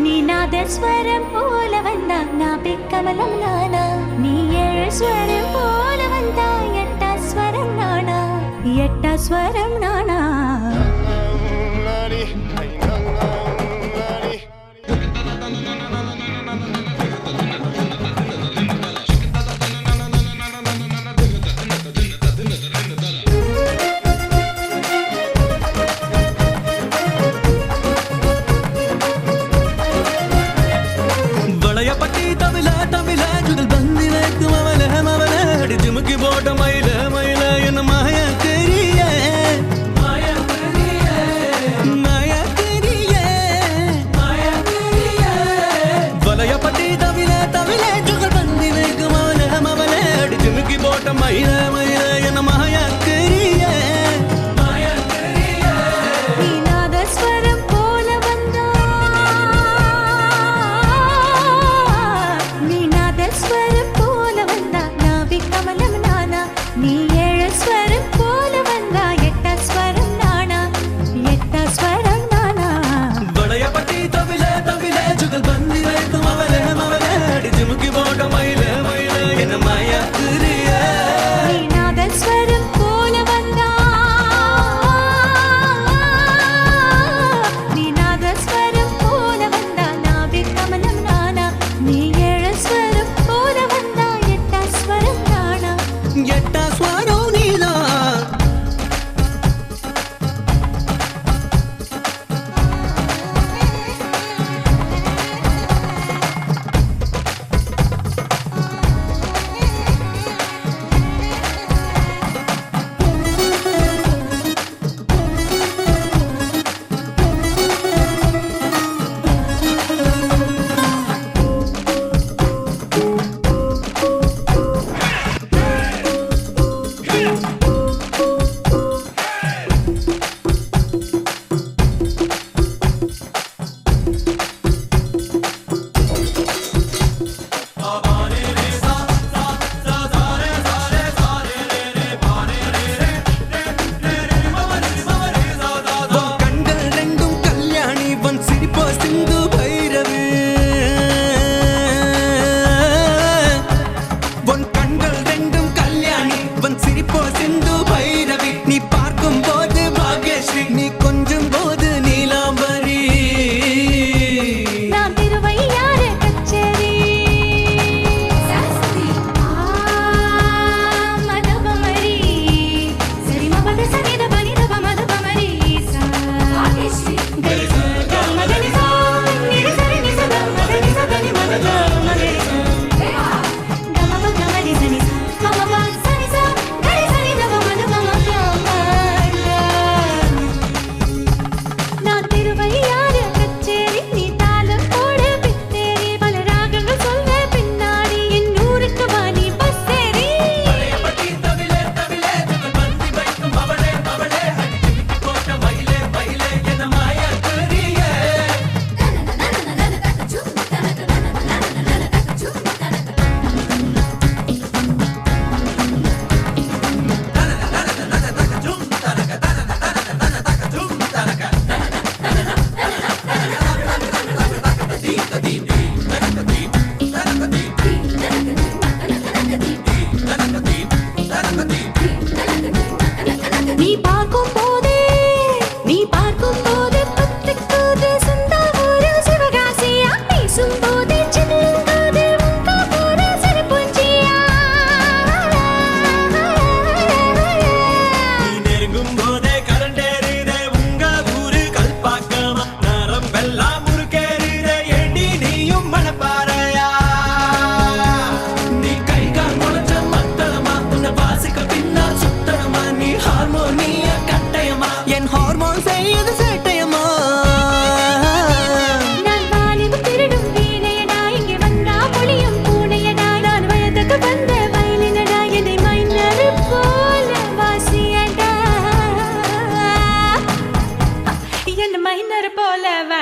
நீநாதஸ்வரம் போல வந்தா நாபிக்கமலம் நானா நீ ஏழு ஸ்வரம் போல வந்தா எட்டாஸ்வரம் நானா எட்டாஸ்வரம் நானா வளையப்பட்டி தமிழ தமிழ சுடல் பந்தி வைக்கும் அவல மவல அடி ஜிமுக்கி போட்ட மயில மயில என்ன மாய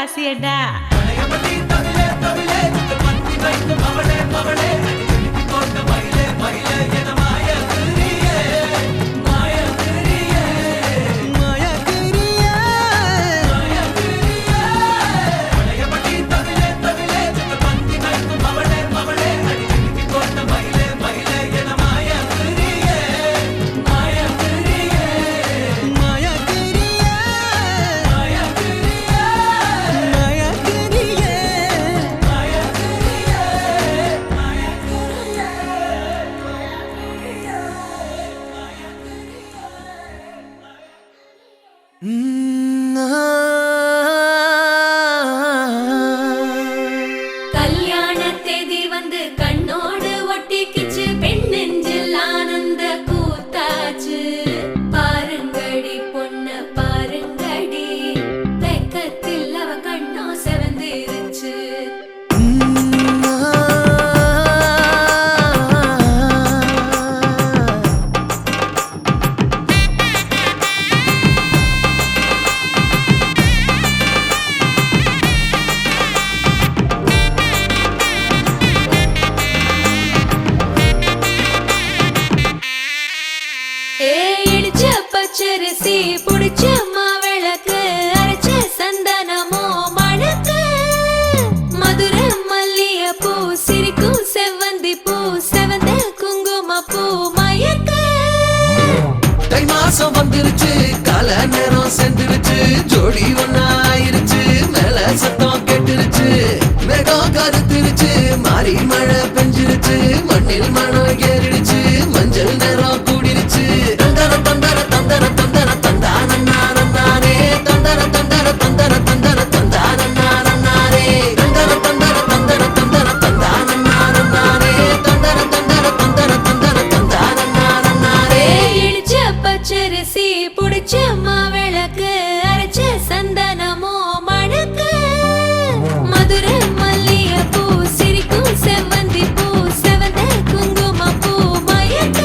ராசியடா கல்யாண தேதி வந்து கண்ணோடு ஒட்டிக்கிச்சு பெண் நெஞ்சில் ஆனந்த கூத்தாச்சு பாருங்கடி பொண்ண பாருங்கடி வெக்கத்தில் அவ கண்ணோ செவந்திருச்சு இடிச்ச பச்சரிசி புடிச்ச மாவிளக்கு அரைச்ச சந்தனமோ மணக்கு மதுர மல்லிய பூ சிரிக்கும் செவ்வந்தி பூ செவந்த குங்கும பூ மயக்க தை மாசம் வந்துருச்சு கால நேரம் சென்றுருச்சு ஜோடி ஒன்னாயிருச்சு மேல சத்தம் கேட்டுருச்சு மேகம் கருத்துருச்சு மாறி மழை பெஞ்சிருச்சு மண்ணில் மனம் ஏறிடுச்சு மஞ்சள் நேரம் கூடிருச்சு தந்தர தந்தர தந்தர தந்தர தந்தானே தந்தர தந்தர தந்தர தந்தர தந்தானே தந்தர தந்தர தந்தர தந்தர தந்தானே தந்தர தந்தர தந்தர தந்தர தந்தானே இடிச்ச பச்சரிசி புடிச்ச மாவிளக்கு அரைச்ச சந்தனமோ மணக்கு மதுர மல்லிய பூ சிரிக்கும் செவ்வந்தி பூ செவந்த குங்கும பூ மயக்க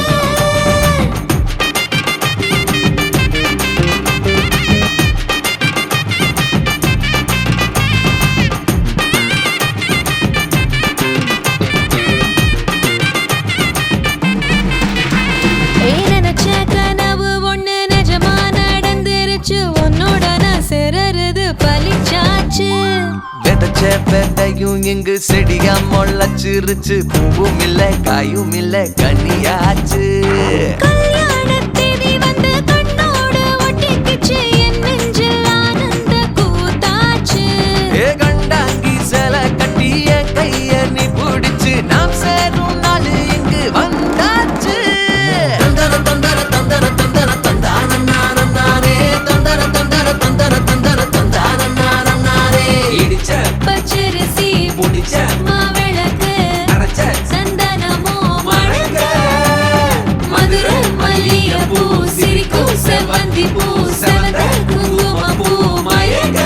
நினைச்ச கனவு ஒண்ணு நிஜமா நடந்துருச்சு உன்னோட நான் சிறருது பலிச்சாச்சு விதைச்ச விதையும் இங்கு செடியா முளைச்சிருச்சு பூவும் இல்ல காயும் இல்ல கனியாச்சு கல்யாண தேதி வந்து கண்ணோடு ஒட்டிக்கிச்சு என் நெஞ்சில் ஆனந்த கூத்தாச்சு ஏ கண்டாங்கி சில கட்டிய கைய நீ பிடிச்சு நாம் சேரும் நாள் இங்கு வந்தாச்சு தந்தர தந்தர தந்தர தந்தர தந்தானே தந்தர தந்தர தந்தர தந்தர தந்தானே இடிச்ச பச்சரிசி புடிச்ச மாவிளக்கு அரைச்ச சந்தனமோ மணக்க மதுர மல்லிய பூ சிரிக்கும் செவ்வந்தி பூ செவந்த குங்கும பூ மயக்க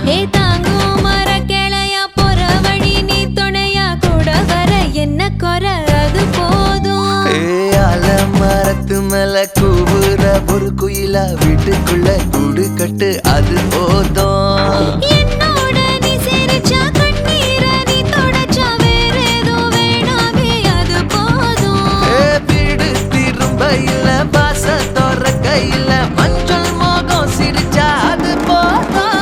ஏ தாங்கும் மர கிளையா போற வழி நீ துணையா கூட வர என்ன குறை அது போதும் மரத்து மேல கூவுற ஒரு குயிலா வீட்டுக்குள்ள கூடு கட்டு அது போதும் என்னோட நீ சிரிச்சா கண்ணீர நீ தொடச்சா வேற ஏதோ வேணாமே அது போதும் வீடு திரும்ப இல்ல பாச தோற கையில மஞ்சள் மோகம் சிரிச்சா அது போதும்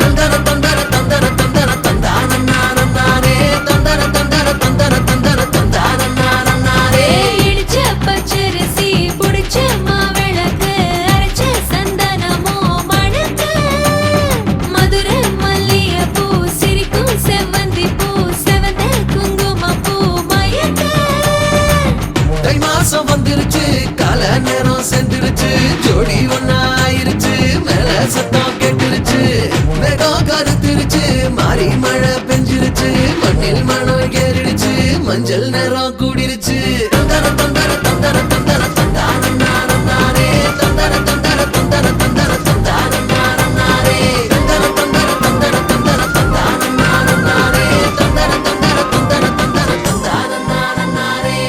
தந்தர தந்தர தந்தர தந்தர தந்தானே தந்தர தந்தர தந்தர தந்தர தந்தானே இடிச்ச பச்சரிசி புடிச்ச மாவிளக்கு அரைச்ச சந்தனமோ மணக்க மதுர மல்லிய பூ சிரிக்கும் செவ்வந்தி பூ செவந்த குங்கும பூ மயக்க தை மாசம் வந்துருச்சு கால நேரம் சென்றுருச்சு ஜோடி நெல் மணம் ஏறிடுச்சு மஞ்சள் நேரம் கூடிருச்சு தந்தர தந்தர தந்தர தந்தர தந்தானே தந்தர தந்தர தந்தர தந்தர தந்தானே தந்தர தந்தர தந்தர தந்தர தந்தானே தந்தர தந்தர தந்தர தந்தர தந்தானே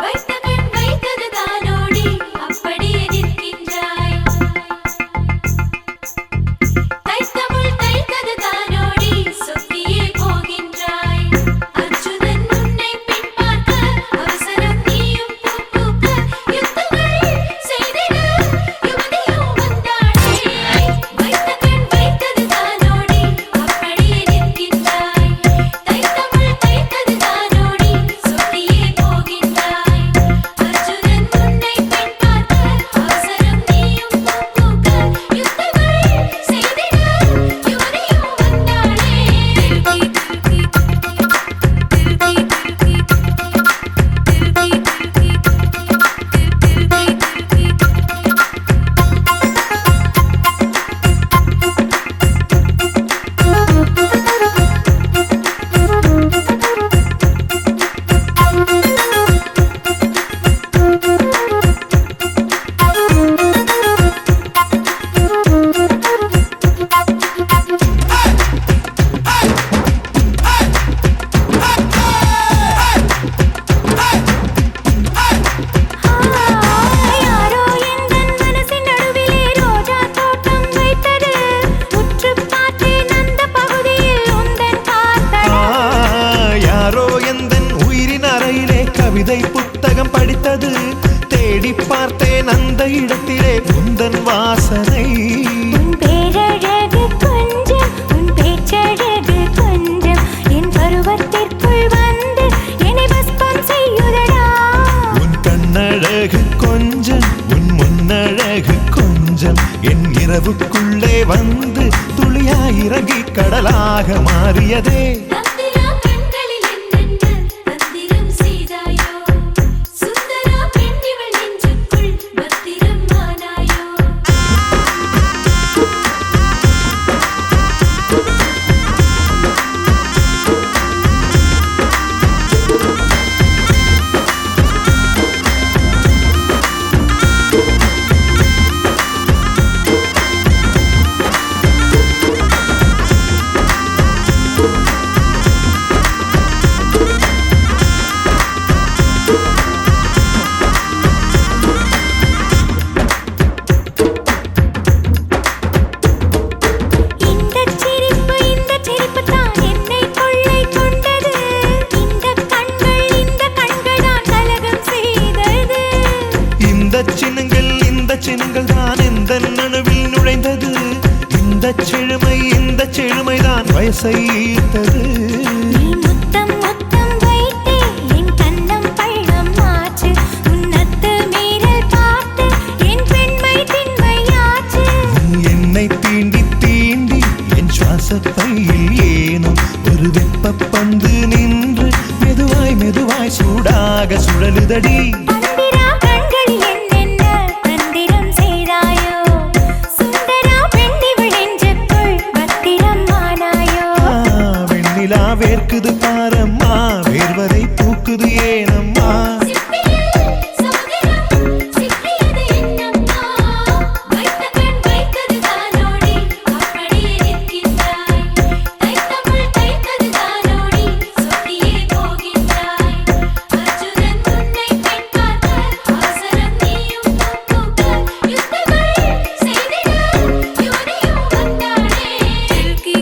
வைத்த கண் வைத்தது தானோடி அப்படியே நிற்கின்றாய் தைத்தமுள் தைத்தது தானோடி சொத்தியே போகின்றாய் அச்சுதன் உன்னை பின் பார்க்க அவசரம் நீயும் பூக்க யுத்தங்கள் செய்திட யுவதியும் வந்தாளே வைத்த கண் வைத்தது தானோடி அப்படியே நிற்கின்றாய் தைத்தமுள் தைத்தது தானோடி சொத்தியே போகின்றாய் அச்சுதன் உன்னை பின் பார்க்க அவசரம் நீயும் பூக்க யுத்தங்கள் செய்திட யுவதியும் வந்தாளே யாரோ எந்தன் மனசின் நடுவிலே ரோஜா தோட்டம் வைத்தது உற்று பார்த்தேன் அந்த பகுதியில் உந்தன் பார்த்தது யாரோ எந்தன் உயிரின் அறையிலே கவிதை புத்தகம் படித்தது தேடி பார்த்தேன் அந்த இடத்திலே உந்தன் வாசனை உன் பேரழகு கொஞ்சம் உன் பேச்சழகு கொஞ்சம் என் பருவத்திற்குள் வந்து என்னை பஸ்பம் செய்யுதடா உன் கண்ணழகு கொஞ்சம் உன் முன்னழகு கொஞ்சம் என் இரவுக்குள்ளே வந்து துளியாய் இறங்கி கடலாக மாறியதே தந்திரா கண்களில் என்னென்ன தந்திரம் செய்தாயோ சுந்தரா பெண்ணிவள் நெஞ்சுக்குள் பத்திரம் ஆனாயோ இந்த சிரிப்பு தான் என்னை கொள்ளை கொண்டது இந்த கண்கள் தான் கலகம் செய்தது இந்த சின்னங்கள் தான் எந்த நனவில் நுழைந்தது இந்த செழுமைதான் வயசை ஈர்த்தது நீ முத்தம் முத்தம் வைத்தே என் கண்ணம் பள்ளம் மாற்று உன்னத்து மீறல் பார்த்து என் பெண்மை திண்மையாச்சு என்னை தீண்டி தீண்டி என் சுவாசப்பையில் ஏனும் ஒரு வெப்பப் பந்து நின்று மெதுவாய் சூடாக சுழலுதடி தந்திரா கண்களில் என்னென்ன தந்திரம் செய்தாயோ சுந்தரா பெண்ணிவள் நெஞ்சுக்குள் பத்திரம் ஆனாயோ வெண்ணிலா வேர்க்குது பாரம்மா வேர்வரை பூக்குது ஏனம்மா சிப்பியில் சமுதிரம் சிக்கியது என்னம்மா வைத்த கண் வைத்தது தானோடி அப்படியே நிற்கின்றாய் தைத்தமுள் தைத்தது தானோடி சொத்தியே போகின்றாய் அச்சுதன் உன்னை பெண் பார்க்க அவசரம் நீயும் பூக்க யுத்தங்கள் செய்திட யுவதியும் வந்தாளே தில்கி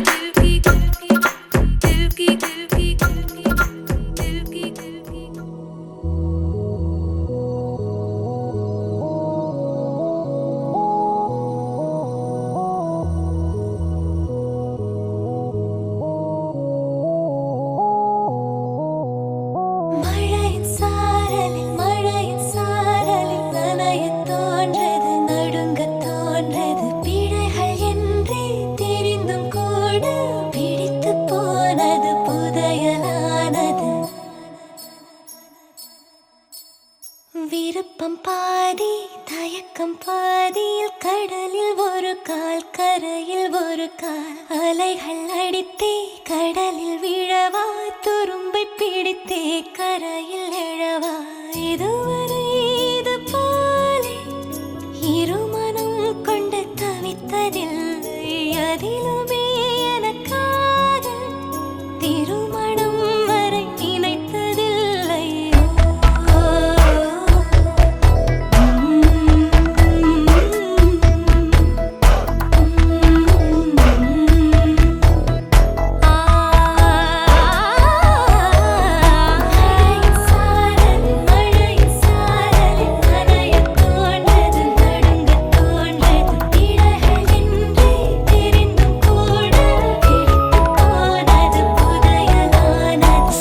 பாதி தயக்கம் பாதியில் கடலில் ஒரு கால் கரையில் ஒரு கால் அலைகள் அடித்தே கடலில் விழவா துரும்பை பிடித்தே கரையில் எழவா இதுவரை இது போலே இருமனம் கொண்டு தவித்ததில்லை அதிலுமே எனக்காக திருமணம் வரை நினைத்ததில்லை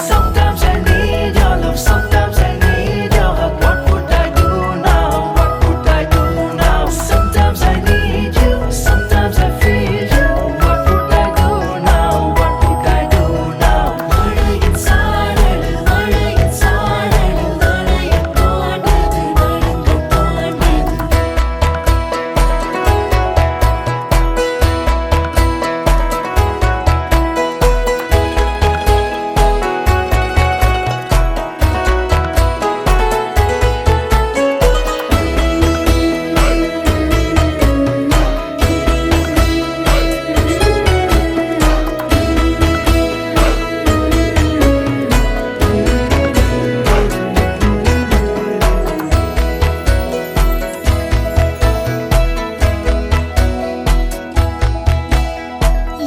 Sometimes I need your love, sometimes I need your hug. What would I do now? What would I do now? Sometimes I need you, sometimes I feel you. What would I do now? What would I do now? மழையின் சாரலில் மழையின் சாரலில் நனையத் தோன்றது நடுங்கத் தோன்றது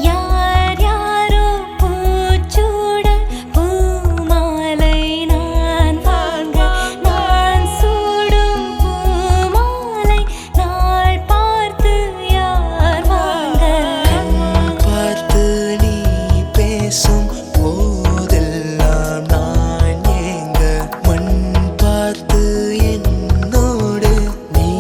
யார் யாரோ பூச்சூட பூமாலை நான் வாங்க நான் சூடும் பூமாலை நாள் பார்த்து யார் வாங்க பார்த்து நீ பேசும் போதெல்லாம் நான் ஏங்க மண் பார்த்து என்னோடு நீ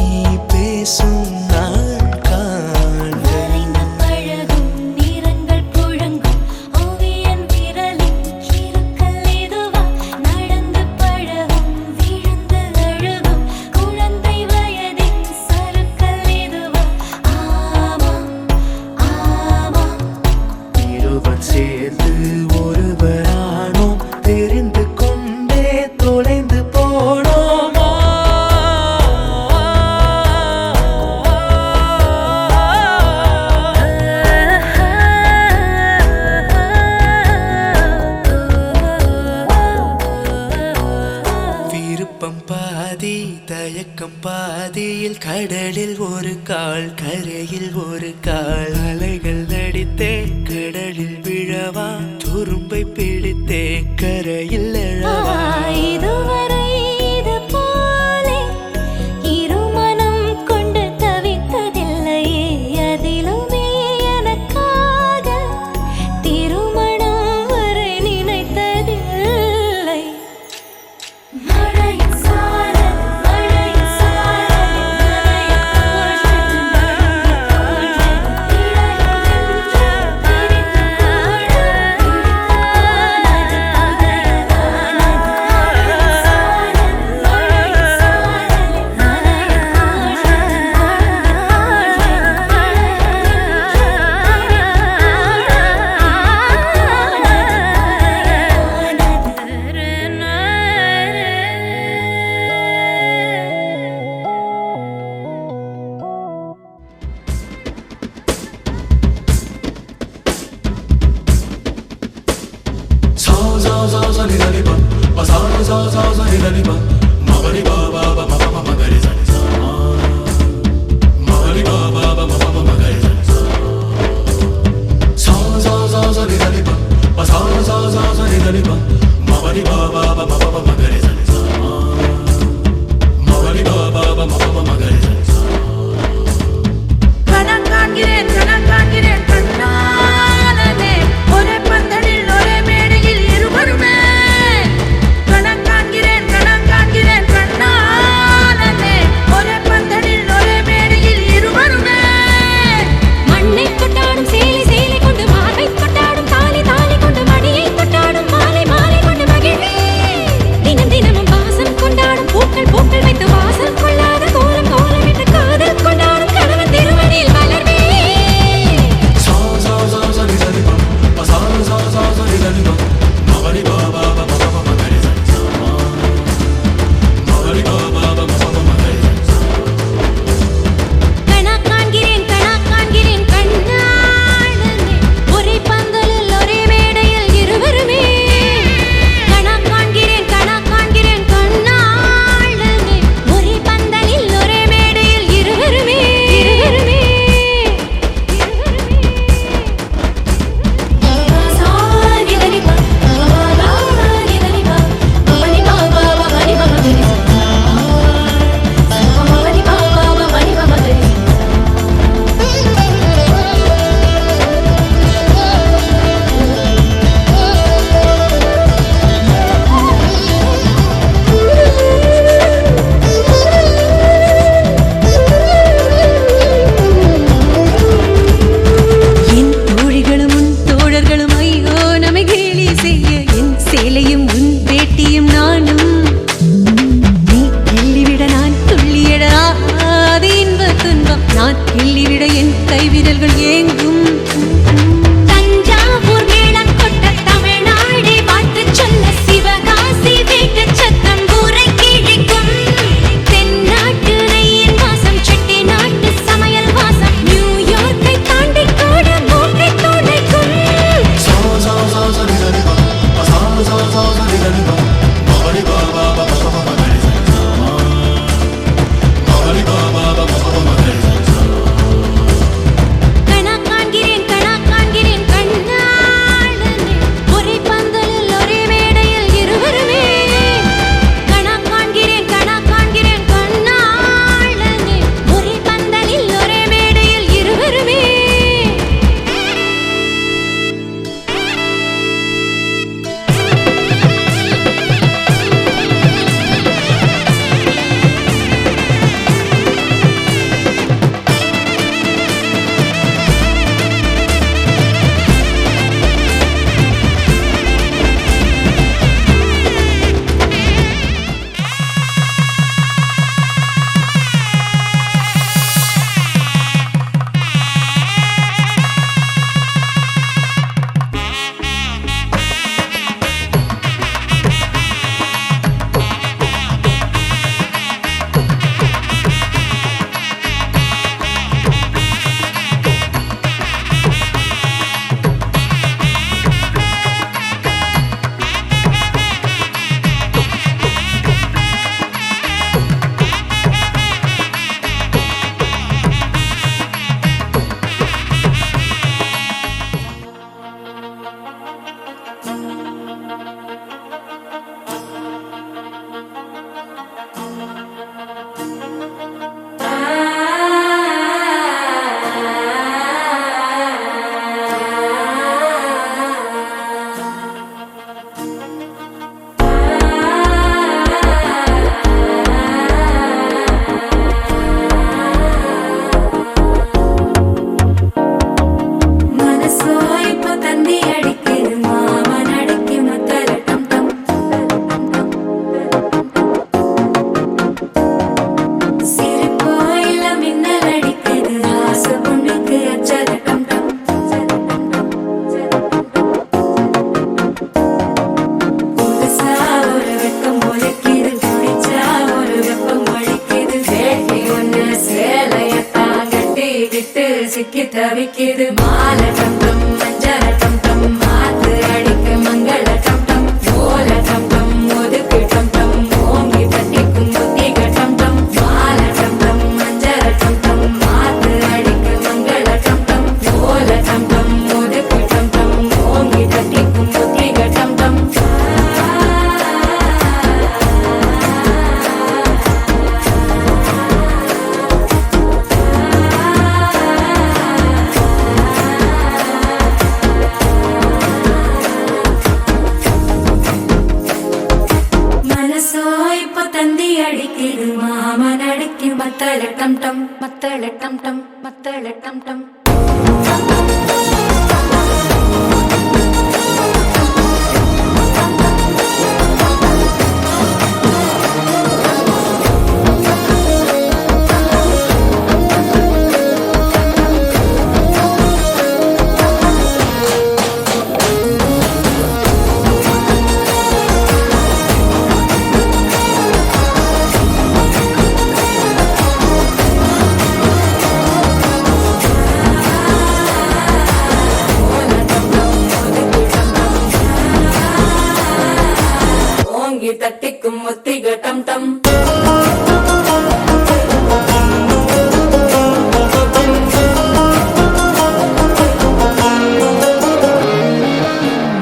பேசும் நாள் காண்க வரைந்த பழகும் நிறங்கள் புழங்கும் ஓவியன் விரலின் கிறுக்கல் இதுவா நடந்து பழகும் விழுந்து அழுகும் குழந்தை வயதின் சறுக்கல் இதுவா ஆமா ஆமா இருவர் சேர்ந்து ஒருவரானோம் தெரிந்து கொண்டே தொலைந்து போனோமா விருப்பம் பாதி தயக்கம் பாதியில் கடலில் ஒரு கால் கரையில் ஒரு கால் அலைகள் அடித்தே கடலில் விழவா துரும்பை பிடித்தே கரையில் எழவா இதுவரை இது போலே இருமனம் கொண்டு தவித்ததில்லையே அதிலுமே எனக்காக திருமணம் வரை நினைத்ததில்லை மழையின் சாரல் மழையின் சாரல் கணம் காண்கிறேன் கண்ணாலனே ஒரே பந்தலில் ஒரே மேடையில் இருவருமே கணம் காண்கிறேன் கண்ணாலனே ஒரே பந்தலில் ஒரே மேடையில் இருவருமே மண்ணை கொட்டாடும் சேலை சேலை கொண்டு மார்பை கொட்டாடும் தாலி தாலி கொண்டு மடியை கொட்டாடும் மாலை மாலை கொண்டு மகிழ்வே தினம் தினமும் சேலையும் உன் வேட்டியும் நானும் நீ கிள்ளிவிட நான் துள்ளியடா அது இன்ப துன்பம் நான் கிள்ளிவிட என் கைவிரல்கள் ஏங்கும் தஞ்சாவூர் மேளம் கொட்ட தமிழ்நாடே பார்த்து சொல்ல சிவகாசி வீட்டு சத்தம் ஊரை கிழிக்கும் தென்னாட்டு நெய்யின் வாசம் செட்டி நாட்டு சமையல் வாசம் நியூயார்க்கை தாண்டி கூட மூக்கை துடைக்கும் கணா காண்கிறேன் கண்ணாளனே ஒரே பந்தலில் ஒரே மேடையில் இருவருமே கணா காண்கிறேன் கண்ணாளனே ஒரே பந்தலில் ஒரே மேடையில் இருவருமே மனசோ இப்போ தந்தி அடிக்குது மாமன் அடிக்கு மத்தல டம் டம் சிரிப்போ இல்ல மின்னல் அடிக்குது ஆசை பொண்ணுக்கு அச்சத டம் டம் புதுசா ஒரு வெக்கம் ஒலிக்குது குடிச்சா ஒரு வெப்பம் ஒழிக்குது வேட்டி ஒண்ணு சேலையத்தான் கட்டிக்கிட்டு சிக்கி தவிக்குது மாலை டம் டம் மஞ்சள் டம் டம் மாத்து அடிக்க மங்கள டம் டம் ஓல டம் டம் ஒதுக்கு டம் டம் ஓங்கி தட்டிக்கும் புத்திக டம் டம் மாலை டம் டம் மஞ்சள் டம் டம் மாத்து அடிக்க மங்கள டம் டம் ஓல டம் டம் ஒதுக்கு டம் டம் ஓங்கி தட்டிக்கும் புத்திக டம் டம் மனசோ இப்போ தந்தி அடிக்குது மாமன் அடிக்கு மத்தள டம் டம் மத்தள டம் டம் மத்தள டம் டம் ஓங்கி தட்டிக்கும் முத்திக டம் டம்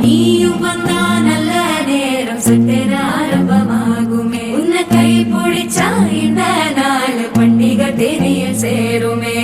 நீயும் வந்தா நல்ல நேரம் சட்டென ஆரம்பமாகுமே உன்னை கை பிடிச்சா இந்த நாள் பண்டிகை தேதியில் சேருமே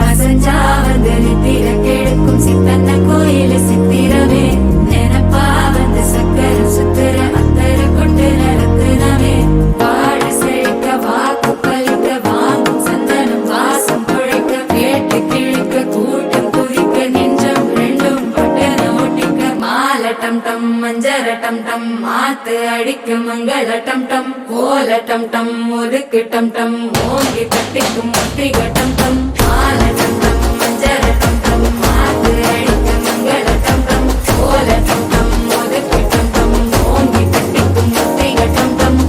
அசஞ்சா வந்து நித்திர கெடுக்கும் சித்தன்ன கோயில் சித்திரமே நினப்பா வந்து சக்கர சுத்திர அத்தர கொண்டு நடத்துனவே வாழ செழிக்க வாக்கு பலிக்க வாங்கும் சந்தனம் வாசம் குழைக்க கேட்டு கிழிக்க கூட்டம் குதிக்க நெஞ்சம் ரெண்டும் பட்டன ஒட்டிக்க மாலை டம் டம் மஞ்சர டம் டம் ஆத்து அடிக்கும் மங்கள டம் டம் கோல டம் டம் முறுக்கு டம் டம் ஓங்கி கட்டிக்கும் முட்டிக டம் டம் ஆல டம் டம் மஞ்சர டம் டம் ஆத்து அடிக்கும் மங்கள டம் டம் கோல டம் டம் முறுக்கு டம் டம் ஓங்கி கட்டிக்கும் முட்டிக டம் டம்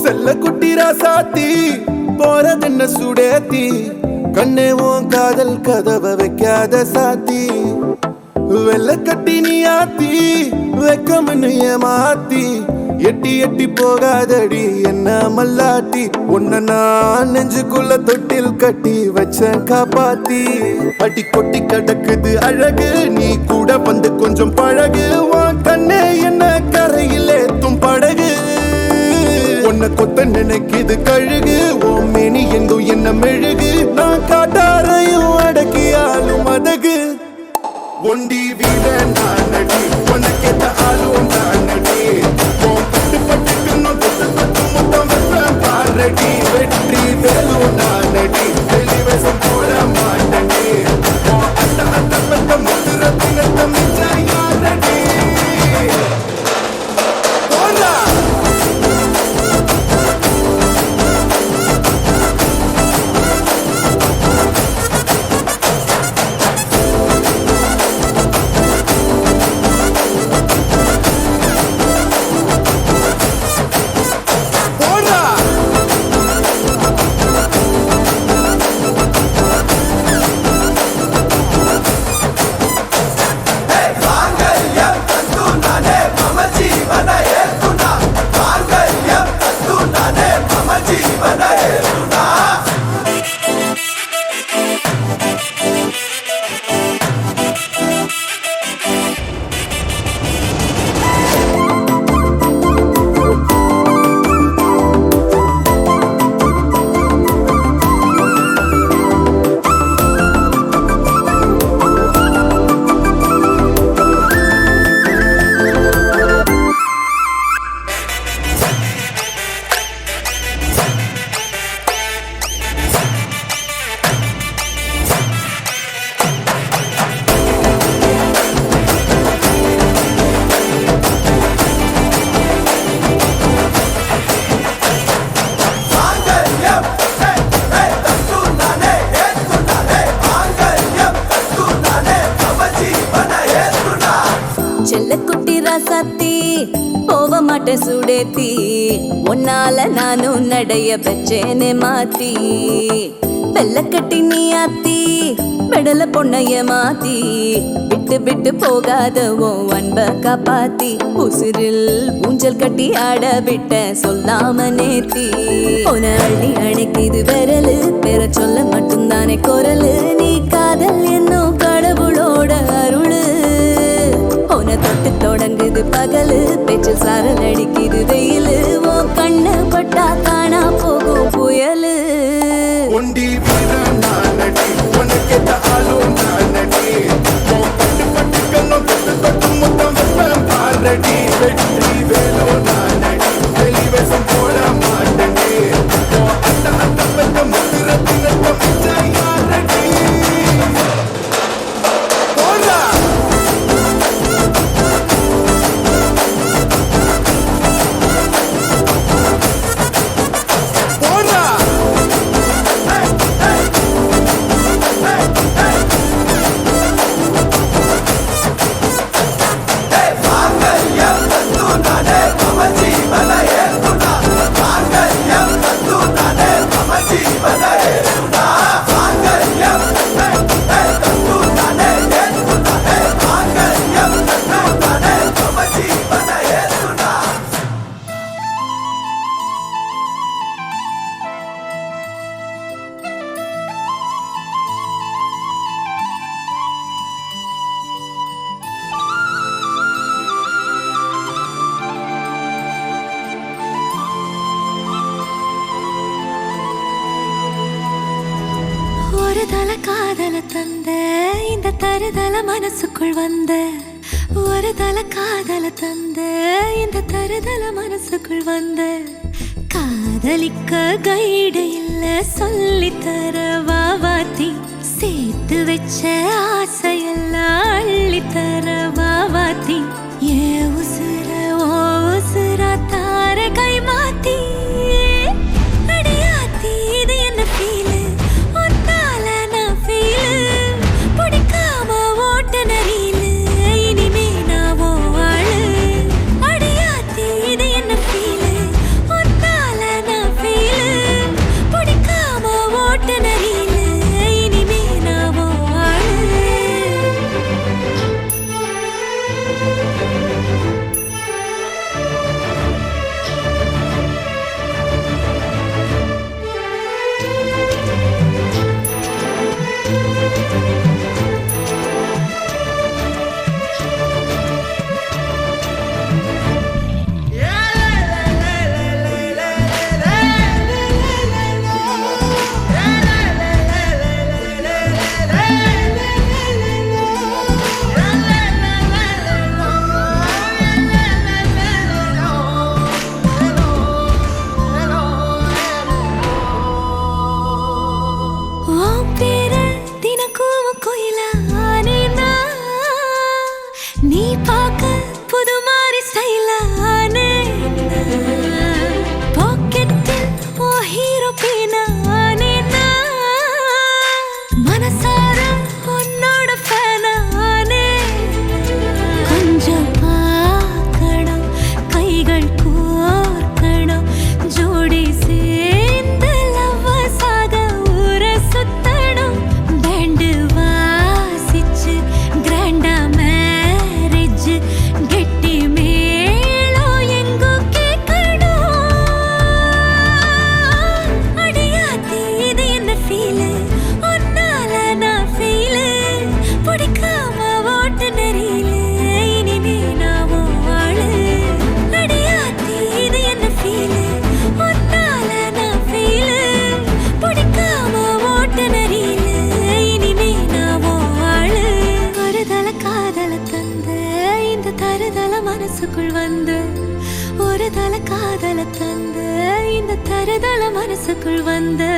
செல்ல குட்டி ராசாத்தி போறதென்ன சுடேத்தி கண்ணே உன் காதல் கதவை வைக்காத சாத்தி வெள்ள கட்டி நீ ஆத்தி வெக்கம்னு ஏமாத்தி எட்டி எட்டி போகாதடி என்ன மல்லாட்டி உன்ன நான் நெஞ்சுக்குள்ள தொட்டில் கட்டி வச்ச காப்பாத்தி அடி கொட்டி கிடக்குது அழகு நீ கூட வந்து கொஞ்சம் பழகு உன் கண்ணே என்ன கரையில் ஏத்தும் படகு உன்னை கொத்த நினைக்குது கழுகு ஓம் மேனி எங்கும் என்ன மெழுகு நான் காட்டாரையும் அடக்கியாலும் அதகு ஒண்டி வீர நான் நடி உனக்கேத்த ஆளும் நான் நடி உன் பட்டு பட்டுக்கணும் தொட்டு தொட்டு முத்தம் வைப்பேன் பாரடி வெற்றி வேலும் நான் நடி வெளிவசம் போட மாட்டடி உன் அட்ட அட்ட பட்ட முத்துர பின்னத்த மிச்ச யாரடி போடா செல்லக்குட்டி ராசாத்தி போக மாட்டேன் சுடேத்தி உன்னால நானும் நடைய பெற்றேனே மாத்தி வெள்ளக்கட்டி நீ ஆத்தி பெடல பொண்ணைய மாத்தி விட்டு விட்டு போகாத உன் அன்ப காப்பாத்தி உசிரில் ஊஞ்சல் கட்டி ஆட விட்ட சொல்லாம நேத்தி உன அள்ளி அணைக்குது விரலு பெற சொல்ல மட்டும்தானே குரலு நீ காதல் என்னும் கடவுளோட அருளு உன தொட்டு தொடங்குது பகலு பேச்சில் சாரல் அடிக்குது வெயிலு ஓ கண்ணு பட்டா காணா போகும் புயலு ஒண்டி வீர நான் நடி உனக்கேத்த ஆளும் நான் நடி உன் பட்டு பட்டுக்கணும் தொட்டு தொட்டு முத்தம் வைப்பேன் பாரடி வெற்றி வேலும் நான் நடி வெளிவசம் போட மாட்டடி உன் அட்ட அட்ட பெத்த முத்துர பின்னத்த மிச்ச யாரடி போடா போடா தல காதல தந்த இந்த தருதல மனசுக்குள் வந்த ஒரு தல காதல தந்த இந்த தருதல மனசுக்குள் வந்த காதலிக்க கைடு இல்ல சொல்லித்தர வாவாத்தி சேர்த்து வச்ச ஆசையெல்லாம் அள்ளித்தர வாவாத்தி ஏ உசுர ஓ உசுரா தார கை மாத்தி அடியாத்தி இது என்ன ஃபீலு ஒத்தால நான் ஃபீலு பிடிக்காம ஓட்ட நரீலு இனிமே நான் ஓ ஆளு அடியாத்தி இது என்ன ஃபீலு ஒத்தால நான் ஃபீலு பிடிக்காம ஓட்ட நரீலு இனிமே நான் ஓ ஆளு உன் பேர தினக்கும் கோயிலா ஆனேனா நீ பார்க்க புது மாதிரி ஸ்டைலா ஆனேனா பாக்கெட்டில் ஓ ஹீரோ பேனா ஆனேனா மனசார உன்னோட ஃபேனா ஆனேனா கொஞ்சம் பார்க்கணும் கைகள் கோர்க்கணும் ஜோடி சேர்ந்து லவ்வசாக ஊர சுத்தணும் பேண்டு வாசிச்சு கிராண்டா மேரேஜ் கெட்டி மேளம் எங்கோ கேட்கணும் அடியாத்தி இது என்ன ஃபீலு ஒன்னால நான் ஃபீலு பிடிக்காம ஓட்டு நெறியில இனிமே நான் ஓ ஆளு அடியாத்தி இது என்ன ஃபீலு ஒன்னால நான் ஃபீலு பிடிக்காம ஓட்டு நெறியில இனிமே நான் ஓ ஆளு ஒரு தல காதல தந்த இந்த தருதல மனசுக்குள் வந்து ஒரு தல காதல தந்த இந்த தருதல மனசுக்குள் வந்து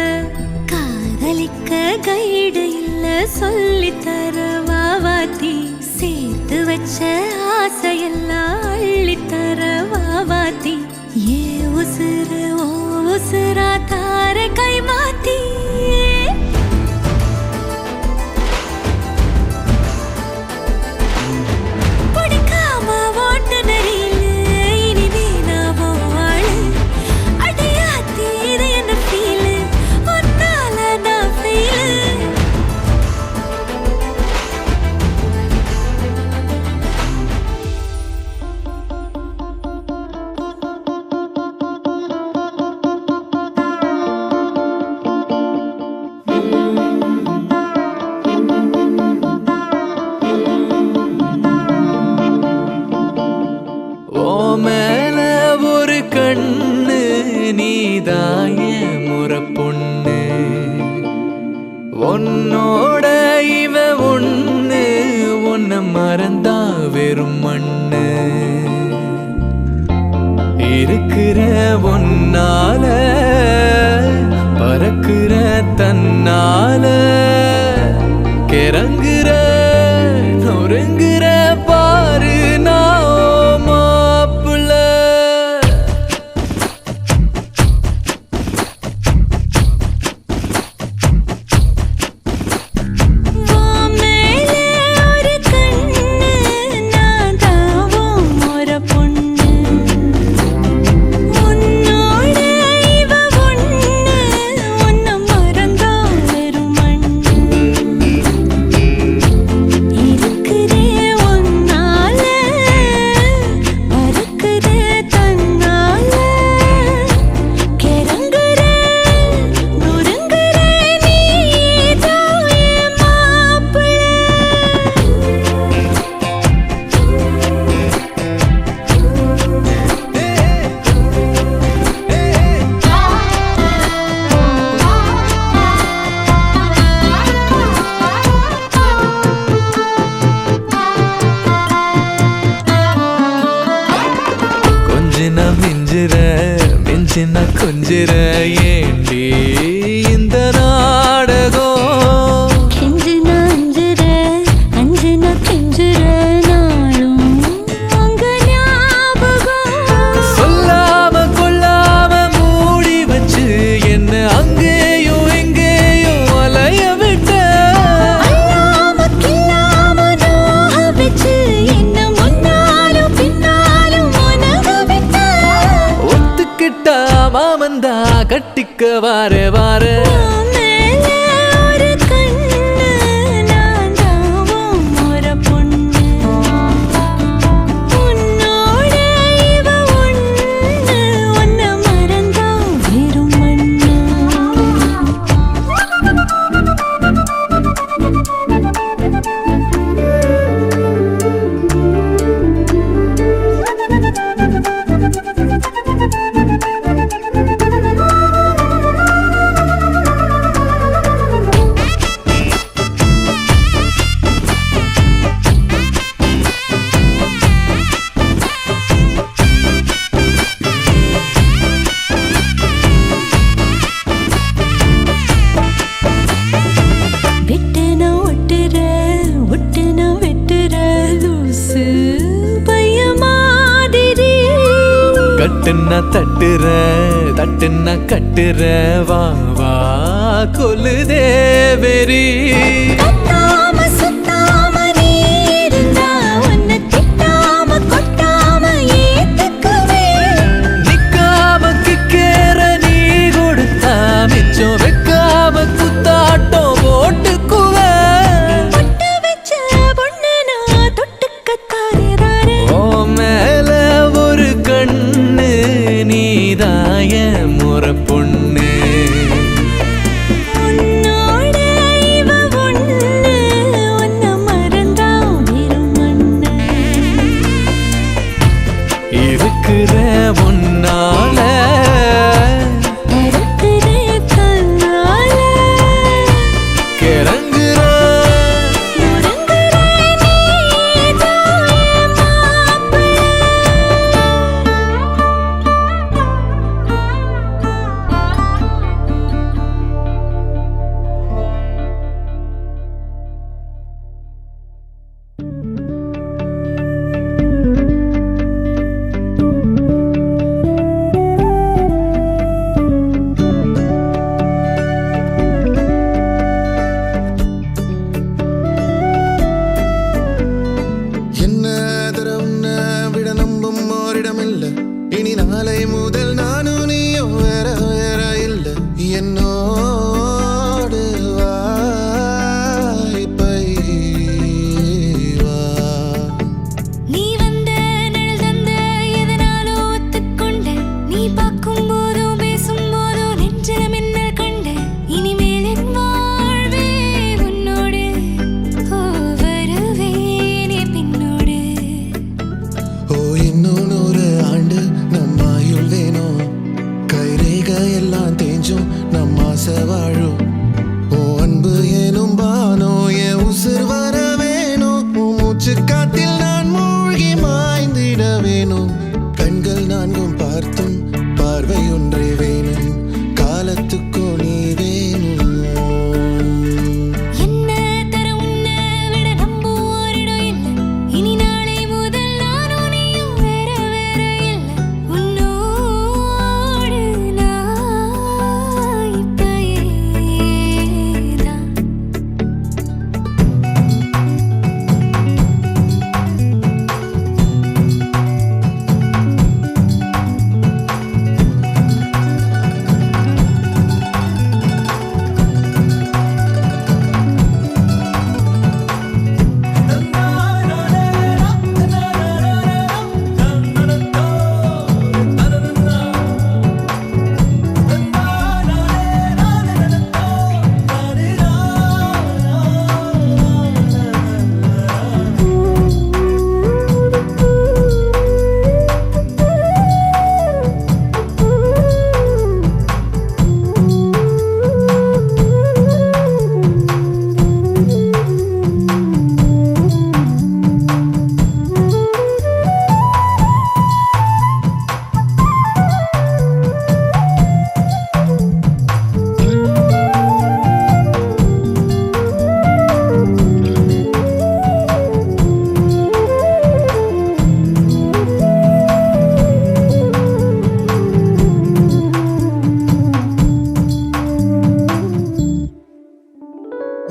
காதலிக்க கைடு இல்ல சொல்லித்தர வாவாத்தி சேர்த்து வச்ச ஆசையெல்லாம் அள்ளித்தர வாவாத்தி ஏ உசுறு ஓ உசுரா தார கை மாத்தி பிடிக்காம ஓட்டு நரீலு இனிமே நான் ஓ ஆளு அடியாத்தி இது என்ன ஃபீலு ஒன்னால நான் ஃபீலு ஓ மேல ஒரு கண்ணு நீதாய முறை பொண்ணு உன்னோட இவ ஒண்ணு உன்னை மறந்தா வெறும் மண்ணு இருக்கிற ஒன்னால பறக்கிற தன்னால கிறங்குற நொறுங்குற பாரு நான் மாப்பிள்ள வாமேலே ஒரு கண்ணு நான் தாவும் ஒரு பொண்ணு உன்னோட இவ ஒண்ணு உன்னை மறந்தா வெறும் மண்ணு கொஞ்சிற ஏண்டி இந்த நாடகம் கெஞ்சின அஞ்சுற அஞ்சின கெஞ்சுற நாளும் அங்க ஞாபகம் சொல்லாம கொள்ளாம மூடி வச்சு என்ன அங்கேயும் எங்கேயும் அலைய விட்ட அல்லாம கில்லாம நோக வச்சு என்ன முன்னாலும் பின்னாலும் உனக விட்ட ஒத்துக்கிட்ட மாமந்தா கட்டிக்க வார வார மேல ஒரு கண்ணு நான் தாவும் ஒரு பொண்ணு உன்னோட இவ ஒண்ணு உன்னை மறந்தா வெறும் மண்ணு வெட்டுன ஒட்டுற ஒட்டுன வெட்டுற லூசு பைய மாதிரி கட்டுன்னா தட்டுற தட்டுன்னா கட்டுற வா வா கொல்லுதே வெறி கத்தாம சுத்தாம நீ இருந்தா உன்னை திட்டாம கொட்டாம ஏத்துக்குவேன் நிக்காம கிக்கேற நீ கொடுத்தா மிச்சம் வைக்காம குத்தாட்டம் போட்டுக்குவ பொட்டு வச்ச பொண்ணு நான் தொட்டுக்கத்தாரே தாரே ஓ மேல ஒரு கண்ணு நீதாய முறை பொண்ணு உன்னோட இவ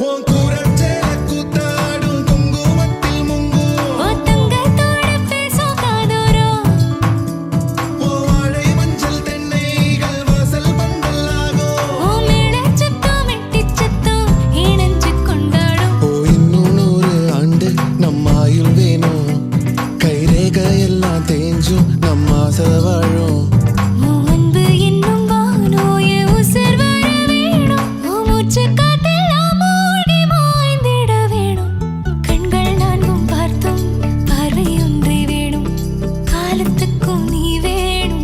உன் கூரச்சேல கூத்தாடும் குங்குமத்தில் முங்கும் உன் தங்கத்தோட பேசும் காதோரம் உன் வாழை மஞ்சள் தென்னைகள் வாசல் பந்தலாகும் உன் மேளச் சத்தம் மெட்டிச் சத்தம் இணைஞ்சு கொண்டாடும் ஓ இன்னும் 100 ஆண்டு நம்ம ஆயுள் வேணும் கைரேக எல்லாம் தேஞ்சும் நம்ம ஆசை வாழும் உன் அன்பு என்னும் வானோய உசிர் வர வேணும் உன் மூச்சுக் காற்றெல்லாம் மூழ்கி மாய்ந்திட வேணும் கண்கள் நான்கும் பார்த்தும் பார்வை ஒன்றே வேணும் காலத்துக்கும் நீ வேணும்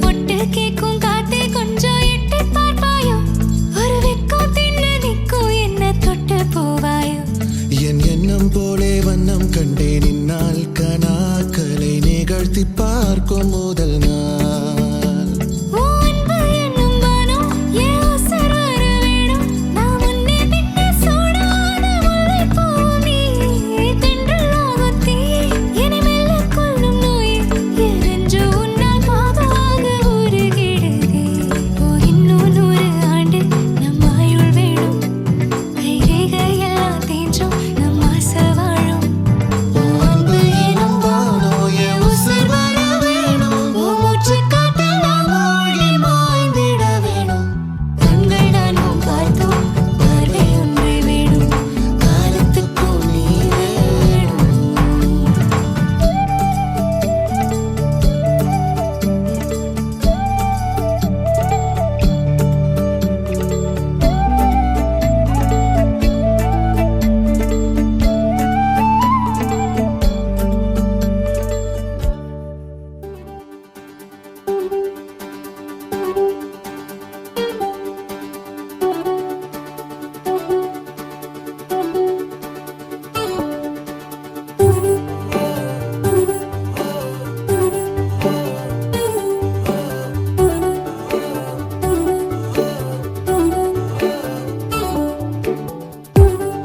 ஒட்டு கேக்கும் காத்தே கொஞ்சம் எட்டி பார்ப்பாயோ ஒரு வெக்கம் தின்ன நிற்கும் என்ன தொட்டு போவாயோ என் எண்ணம் போலே வண்ணம் கண்டேன் இந்நாள் கனாக்களை நிகழ்த்தி பார்க்கும் முதல் நாள் உன் அன்பு என்னும் வானம் என் உசிர் வர வேணும் நான் முன்னே பின்னே சூடான முல்லைப்பூ நீ தென்றலாகும் தீ என்னை மெல்ல கொல்லும் நோய் எரிஞ்சு உன்னால் பாதாக உருகிடுதே ஓ இன்னும் 100 ஆண்டு நம் ஆயுள் வேணும் கைரேகையெல்லாம் தேஞ்சும் நம் ஆசை வாழும் உன் அன்பு எனும் வானம் என் உசிர் வர வேணும் உன் மூச்சுக் காற்றெல்லாம் மூழ்கி மாய்ந்திட வேணும் கண்கள் நானும் பார்த்தோம் பார்வை ஒன்றே வேணும் காலத்துக்கும் நீ வேணும்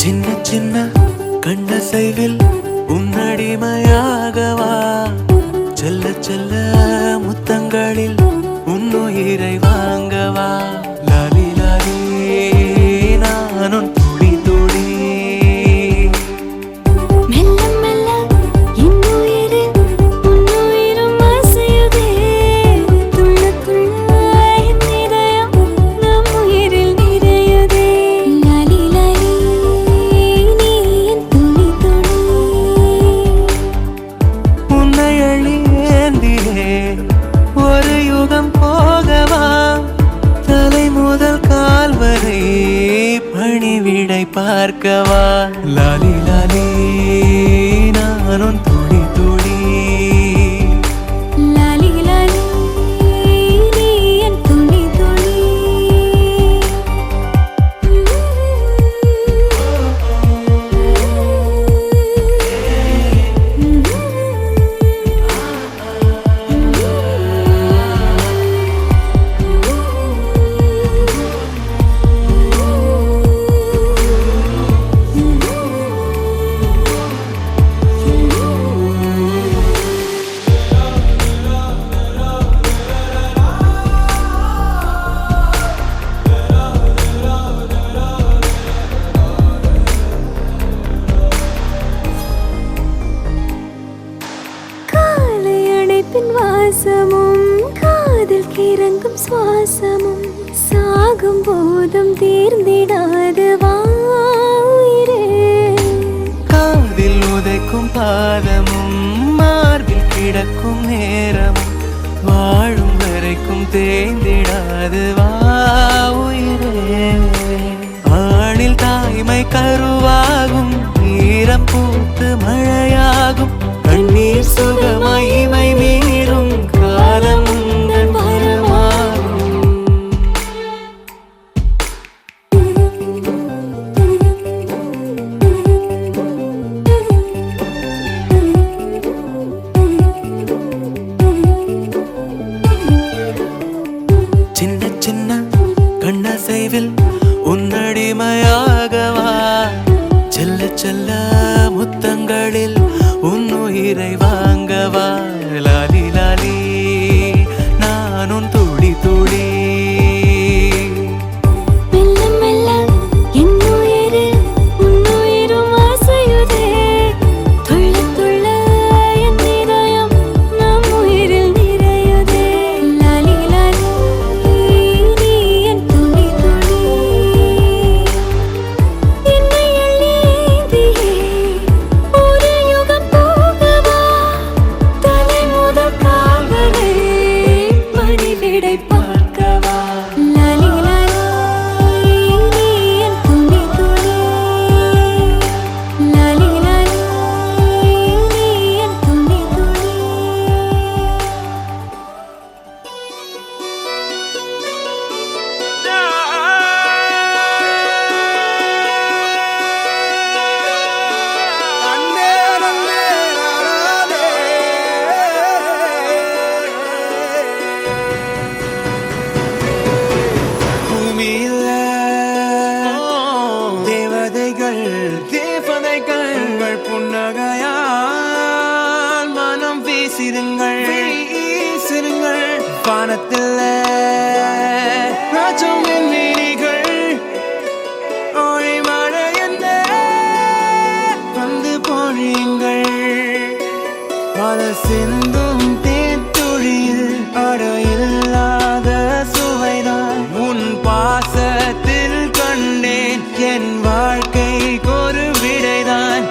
சின்ன சின்ன கண்ணசைவில் உன்னடிமையாகவா செல்ல செல்ல முத்தங்களில் உன்னுயிரை வாங்கவா லாலி லாலி நானும் துடி துடி மெல்ல மெல்ல இன்னுயிரில் உன்னுயிரும் அசையுதே துள்ள துள்ள என் இதயம் நம் உயிரில் நிறையுதே லாலி லாலி நீ என் துளி துளி உன்னை அள்ளி ஏந்தியே ஒரு யுகம் போகவா தலை முதல் கால் வரை பணிவிடை பார்க்கவா லாலி லாலி நானும் துடி துடி லாலி லாலி நீ என் துளி துளி காலை அணைப்பின் வாசமும் காதில் கிறங்கும் சுவாசமும் சாகும் போதும் தீர்ந்திடாது வாயிரே காதில் உதைக்கும் பாதமும் மார்பில் கிடக்கும் நேரமும் வாழும் வரைக்கும் தேய்ந்திடாது வா உயிரே ஆணில் தாய்மை கருவாகும் ஈரம் பூத்து மழையாகும் கண்ணீர் சுகமாய் இமை மீறும் காலம் உந்தன் வரமாகும் சின்ன சின்ன கண்ணசைவில் உன்னடிமையாகவா செல்ல செல்ல முத்தங்களில் உன்னுயிரை வாங்கவா லாலி லாலி நான் உன் துளி துளி மெல்ல மெல்ல என்னுயிரில் உன்னுயிரும் அசையுதே துள்ள துள்ள என் இதயம் நம் உயிரில் நிறையுதே லாலி லாலி நீ என் துளி துளி என்னை அள்ளியே ஒரு யுகம் போகவா தலை முதல் கால் வரை மணிவிடை பார்க்கவா லாலி லாலி நீ என் துளி துளி லாலி லாலி நீ என் துளி துளி அண்ணே நன்னே நானே பூமியில தேவதைகள் தேவதைகள் புன்னகையால் மனம் வீசிருங்கள் வானத்தில் ராஜம் என் வீணிகள் ஒளி மழை என்ன வந்து பொழியுங்கள் பல சிந்தும் தேத்துழியில் அடையில்லாத சுவைதான் உன் பாசத்தில் கண்டேன் என் வாழ்க்கைக்கு ஒரு விடைதான்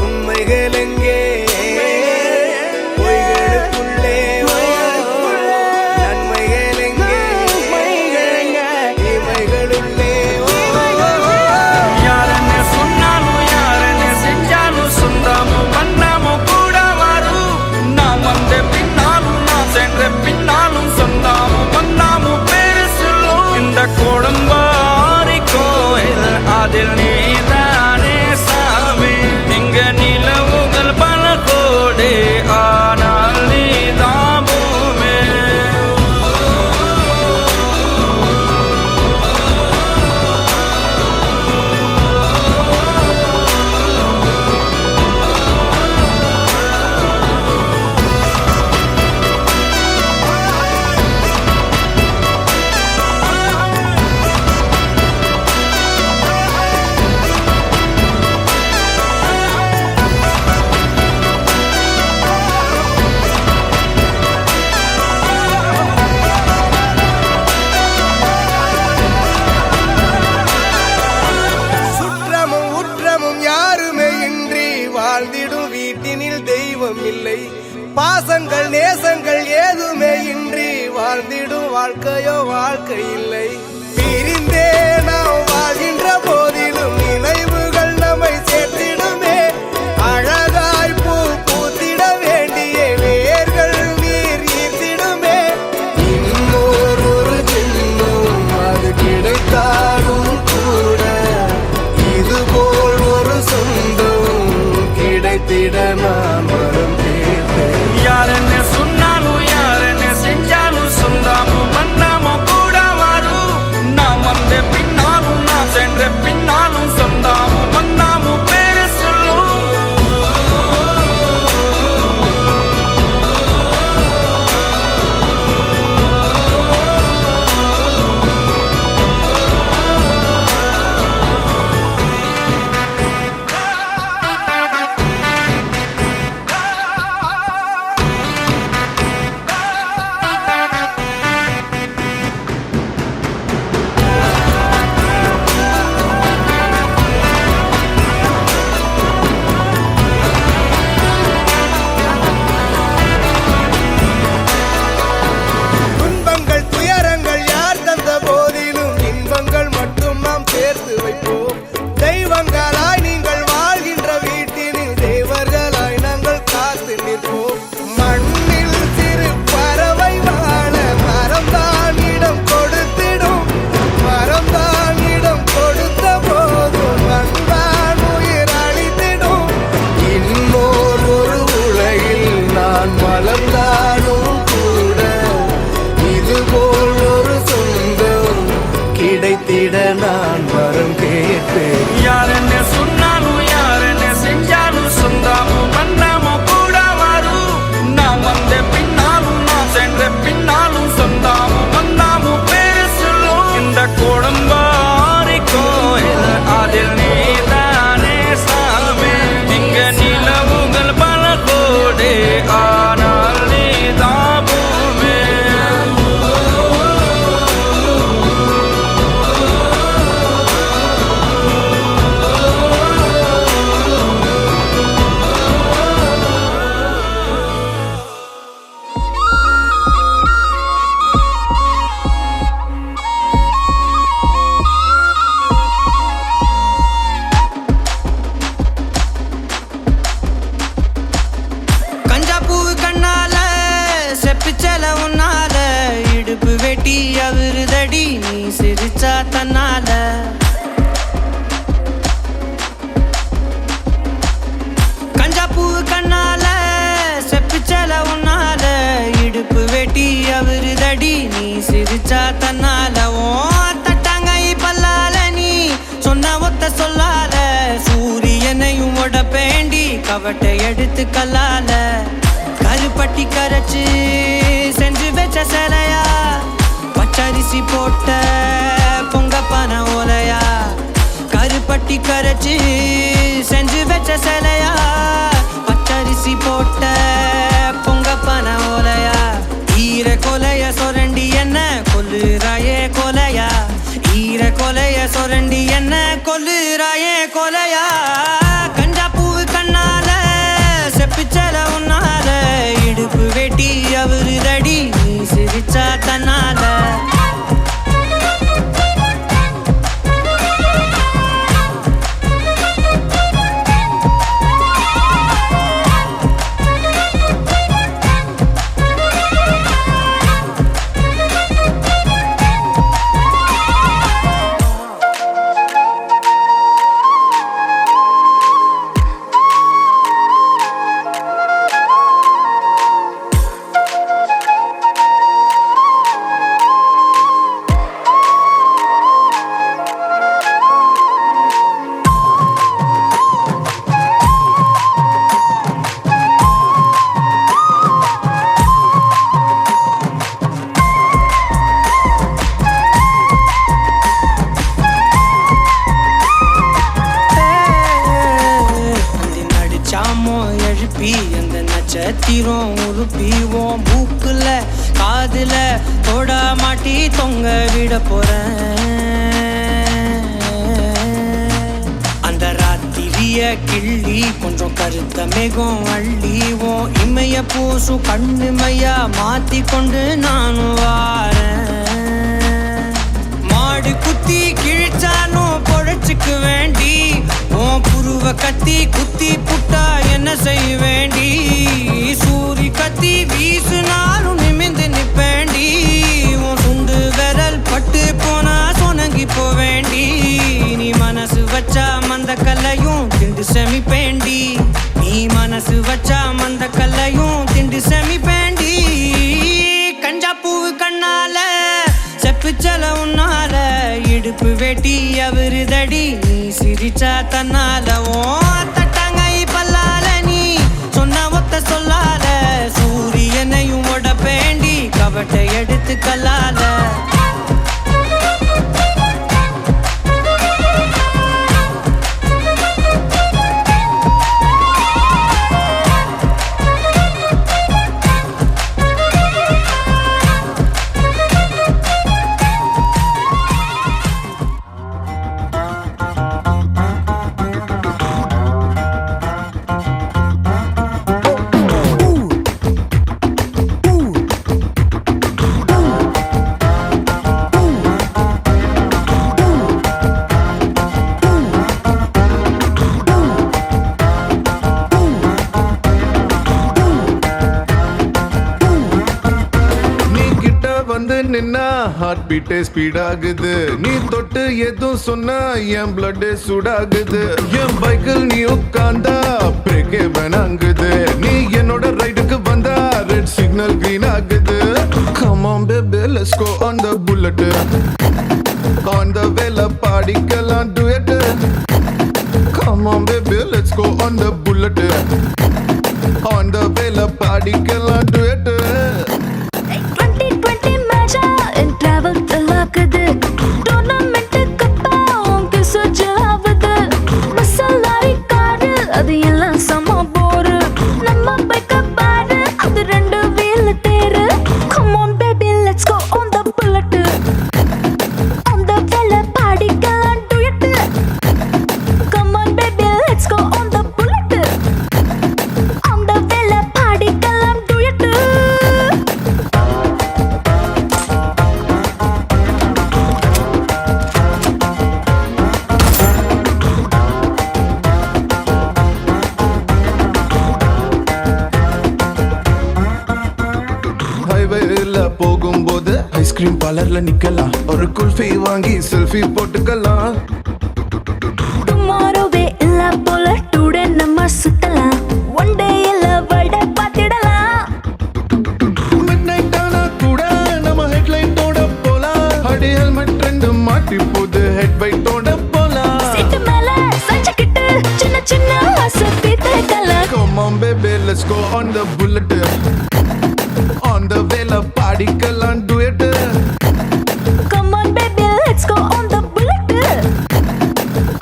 உண்மைகள் எங்கே பொய்களுக்குள்ளே நன்மைகள் எங்கே இமைகளுள்ளே யாரನ್ನ சொன்னாலும் யாரನ್ನ செஞ்சாலும் சொந்தமும் வண்ணமும் கூட வரும் நான் வந்த பின்னாலும் நான் சென்ற பின்னாலும் சொந்தமும் வண்ணமும் பேரு சொல்லும் இந்த கோடம்பாரி கோயில் அதில் நீதானே சாமி இங்க நிலவுகள் பல கோடி ஆனால் நீதான் பூமி சுற்றமும் உற்றமும் யாருமே இன்றி வாழ்ந்திடும் வீட்டினில் தெய்வம் இல்லை பாசங்கள் நேசங்கள் ஏதுமே இன்றி வாழ்ந்திடும் வாழ்க்கையோ வாழ்க்கை இல்லை பிரிந்தே நாம் வாழ்கின்ற போதிலும் நினைவுகள் நம்மை சேர்த்திடுமே அழகாய் பூ பூத்திட வேண்டிய வேர்கள் நீர் ஈர்த்திடுமே இன்னொரு ஒரு ஜென்மம் அது கிடைத்தாலும் கூட இதுபோல் ஒரு சொந்தம் கிடைத்திட நான் வரம் தேர்ந்தேன் யாரನ್ನ சொன்னாலும் யாரನ್ನ செஞ்சாலும் சொந்தமும் வண்ணமும் கூட வரும் கவட்டை எடுத்து கல்லால கருப்பட்டி கரைச்சு செஞ்சு வச்ச சிலையா பச்சரிசி போட்ட பொங்கப்பான ஓலையா கருப்பட்டி கரைச்சு செஞ்சு வச்ச சிலையா பச்சரிசி போட்ட பொங்கப்பான ஓலையா ஈர கொலைய சொரண்டி என்ன கொல்லுறாயே கொலையா ஈர கொலைய சொரண்டி என்ன கொல்லுறாயே கொலையா கஞ்சா பூவு கண்ணால செப்பிச்சல உன்னால இடுப்பு வெட்டி அவருதடி நீ சிரிச்சா தன்னால நட்சத்திரம் உருப்பிவோம் மூக்குல காதுல தொட மாட்டி தொங்க விட போறேன் அந்த ராத்திரிய கிள்ளி கொஞ்சம் கருத்த மேகம் அள்ளிவோம் இமைய பூசும் கண்ணுமையா மாத்தி கொண்டு நானும் வாரேன் மாடு குத்தி கிழிச்சாலும் பொழைச்சுக்கு வேண்டி உன் புருவ கத்தி குத்தி புட்டா என்ன செய்ய வேண்டி சூரி கத்தி வீசுனாலும் நிமிந்து நிப்பேண்டி உன் சுண்டு விரல் பட்டு போனா சொனங்கி போவேண்டி நீ மனசு வச்சா மந்த கல்லையும் திண்டு செமிப்பேண்டி நீ மனசு வச்சா மந்த கல்லையும் திண்டு செமிப்பேண்டி கஞ்சா பூவு கண்ணால செப்புச்சல உன்னால இடுப்பு வெட்டி அவருதடி நீ சிரிச்சா தன்னால ஓ தட்டாங்கை பல்லால நீ சொன்ன ஒத்த சொல்லால சூரியனையும் உடப்பேண்டி கவட்டை எடுத்து கல்லால நின்னா ஹார்ட் பீட்டே ஸ்பீட் ஆகுது நீ தொட்டு எதுவும் சொன்னா என் பிளட் சூடாகுது என் பைக்கில் நீ உட்கார்ந்தா பிரேக்கே வேணாங்குது நீ என்னோட ரைடுக்கு வந்தா ரெட் சிக்னல் கிரீன் ஆகுது come on baby let's go on the bullet on the வேல பாடிக்கலாம் duet come on baby let's go on the bullet on the வேல பாடிக்கலாம் duet போகும்போது ஐஸ்கிரீம் பார்லர்ல நிக்கலாம் ஒரு குல்ஃபி வாங்கி செல்ஃபி போட்டுக்கலாம் டுமாரோவே இல்ல போல டுடே நம்ம சுத்தலாம் ஒன் டே இல்ல வட பாத்திடலாம் மிட்நைட் ஆனா கூட நம்ம ஹெட்லைட்டோட போலாம் அடி ஹெல்மெட் ரெண்டு மாட்டி போது ஹெட் பைட்டோட போலாம் சீட்டு மேல சஞ்சக்கிட்டு சின்ன சின்ன ஆசை பீத்தக்கலாம் go on the bullet. On the vela பாடிக்கலாம் duet. Come on baby, let's go on the bullet.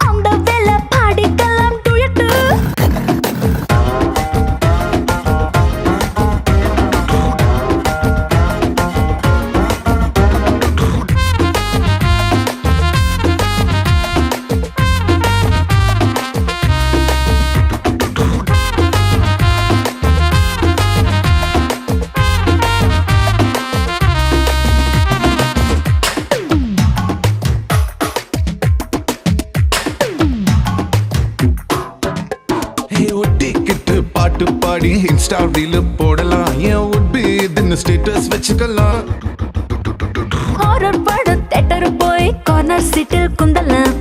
On the vela பாடிக்கலாம் duet. Hey, ஒட்டிக்கிட்டு பாட்டு பாடி இன்ஸ்டா ரீல் போடலாம் ஏன் would be இதுன்னு ஸ்டேட்டஸ் வச்சுக்கலாம் ஹாரர் பட தியேட்டர் போய் கார்னர் சீட்டில் குந்தலாம்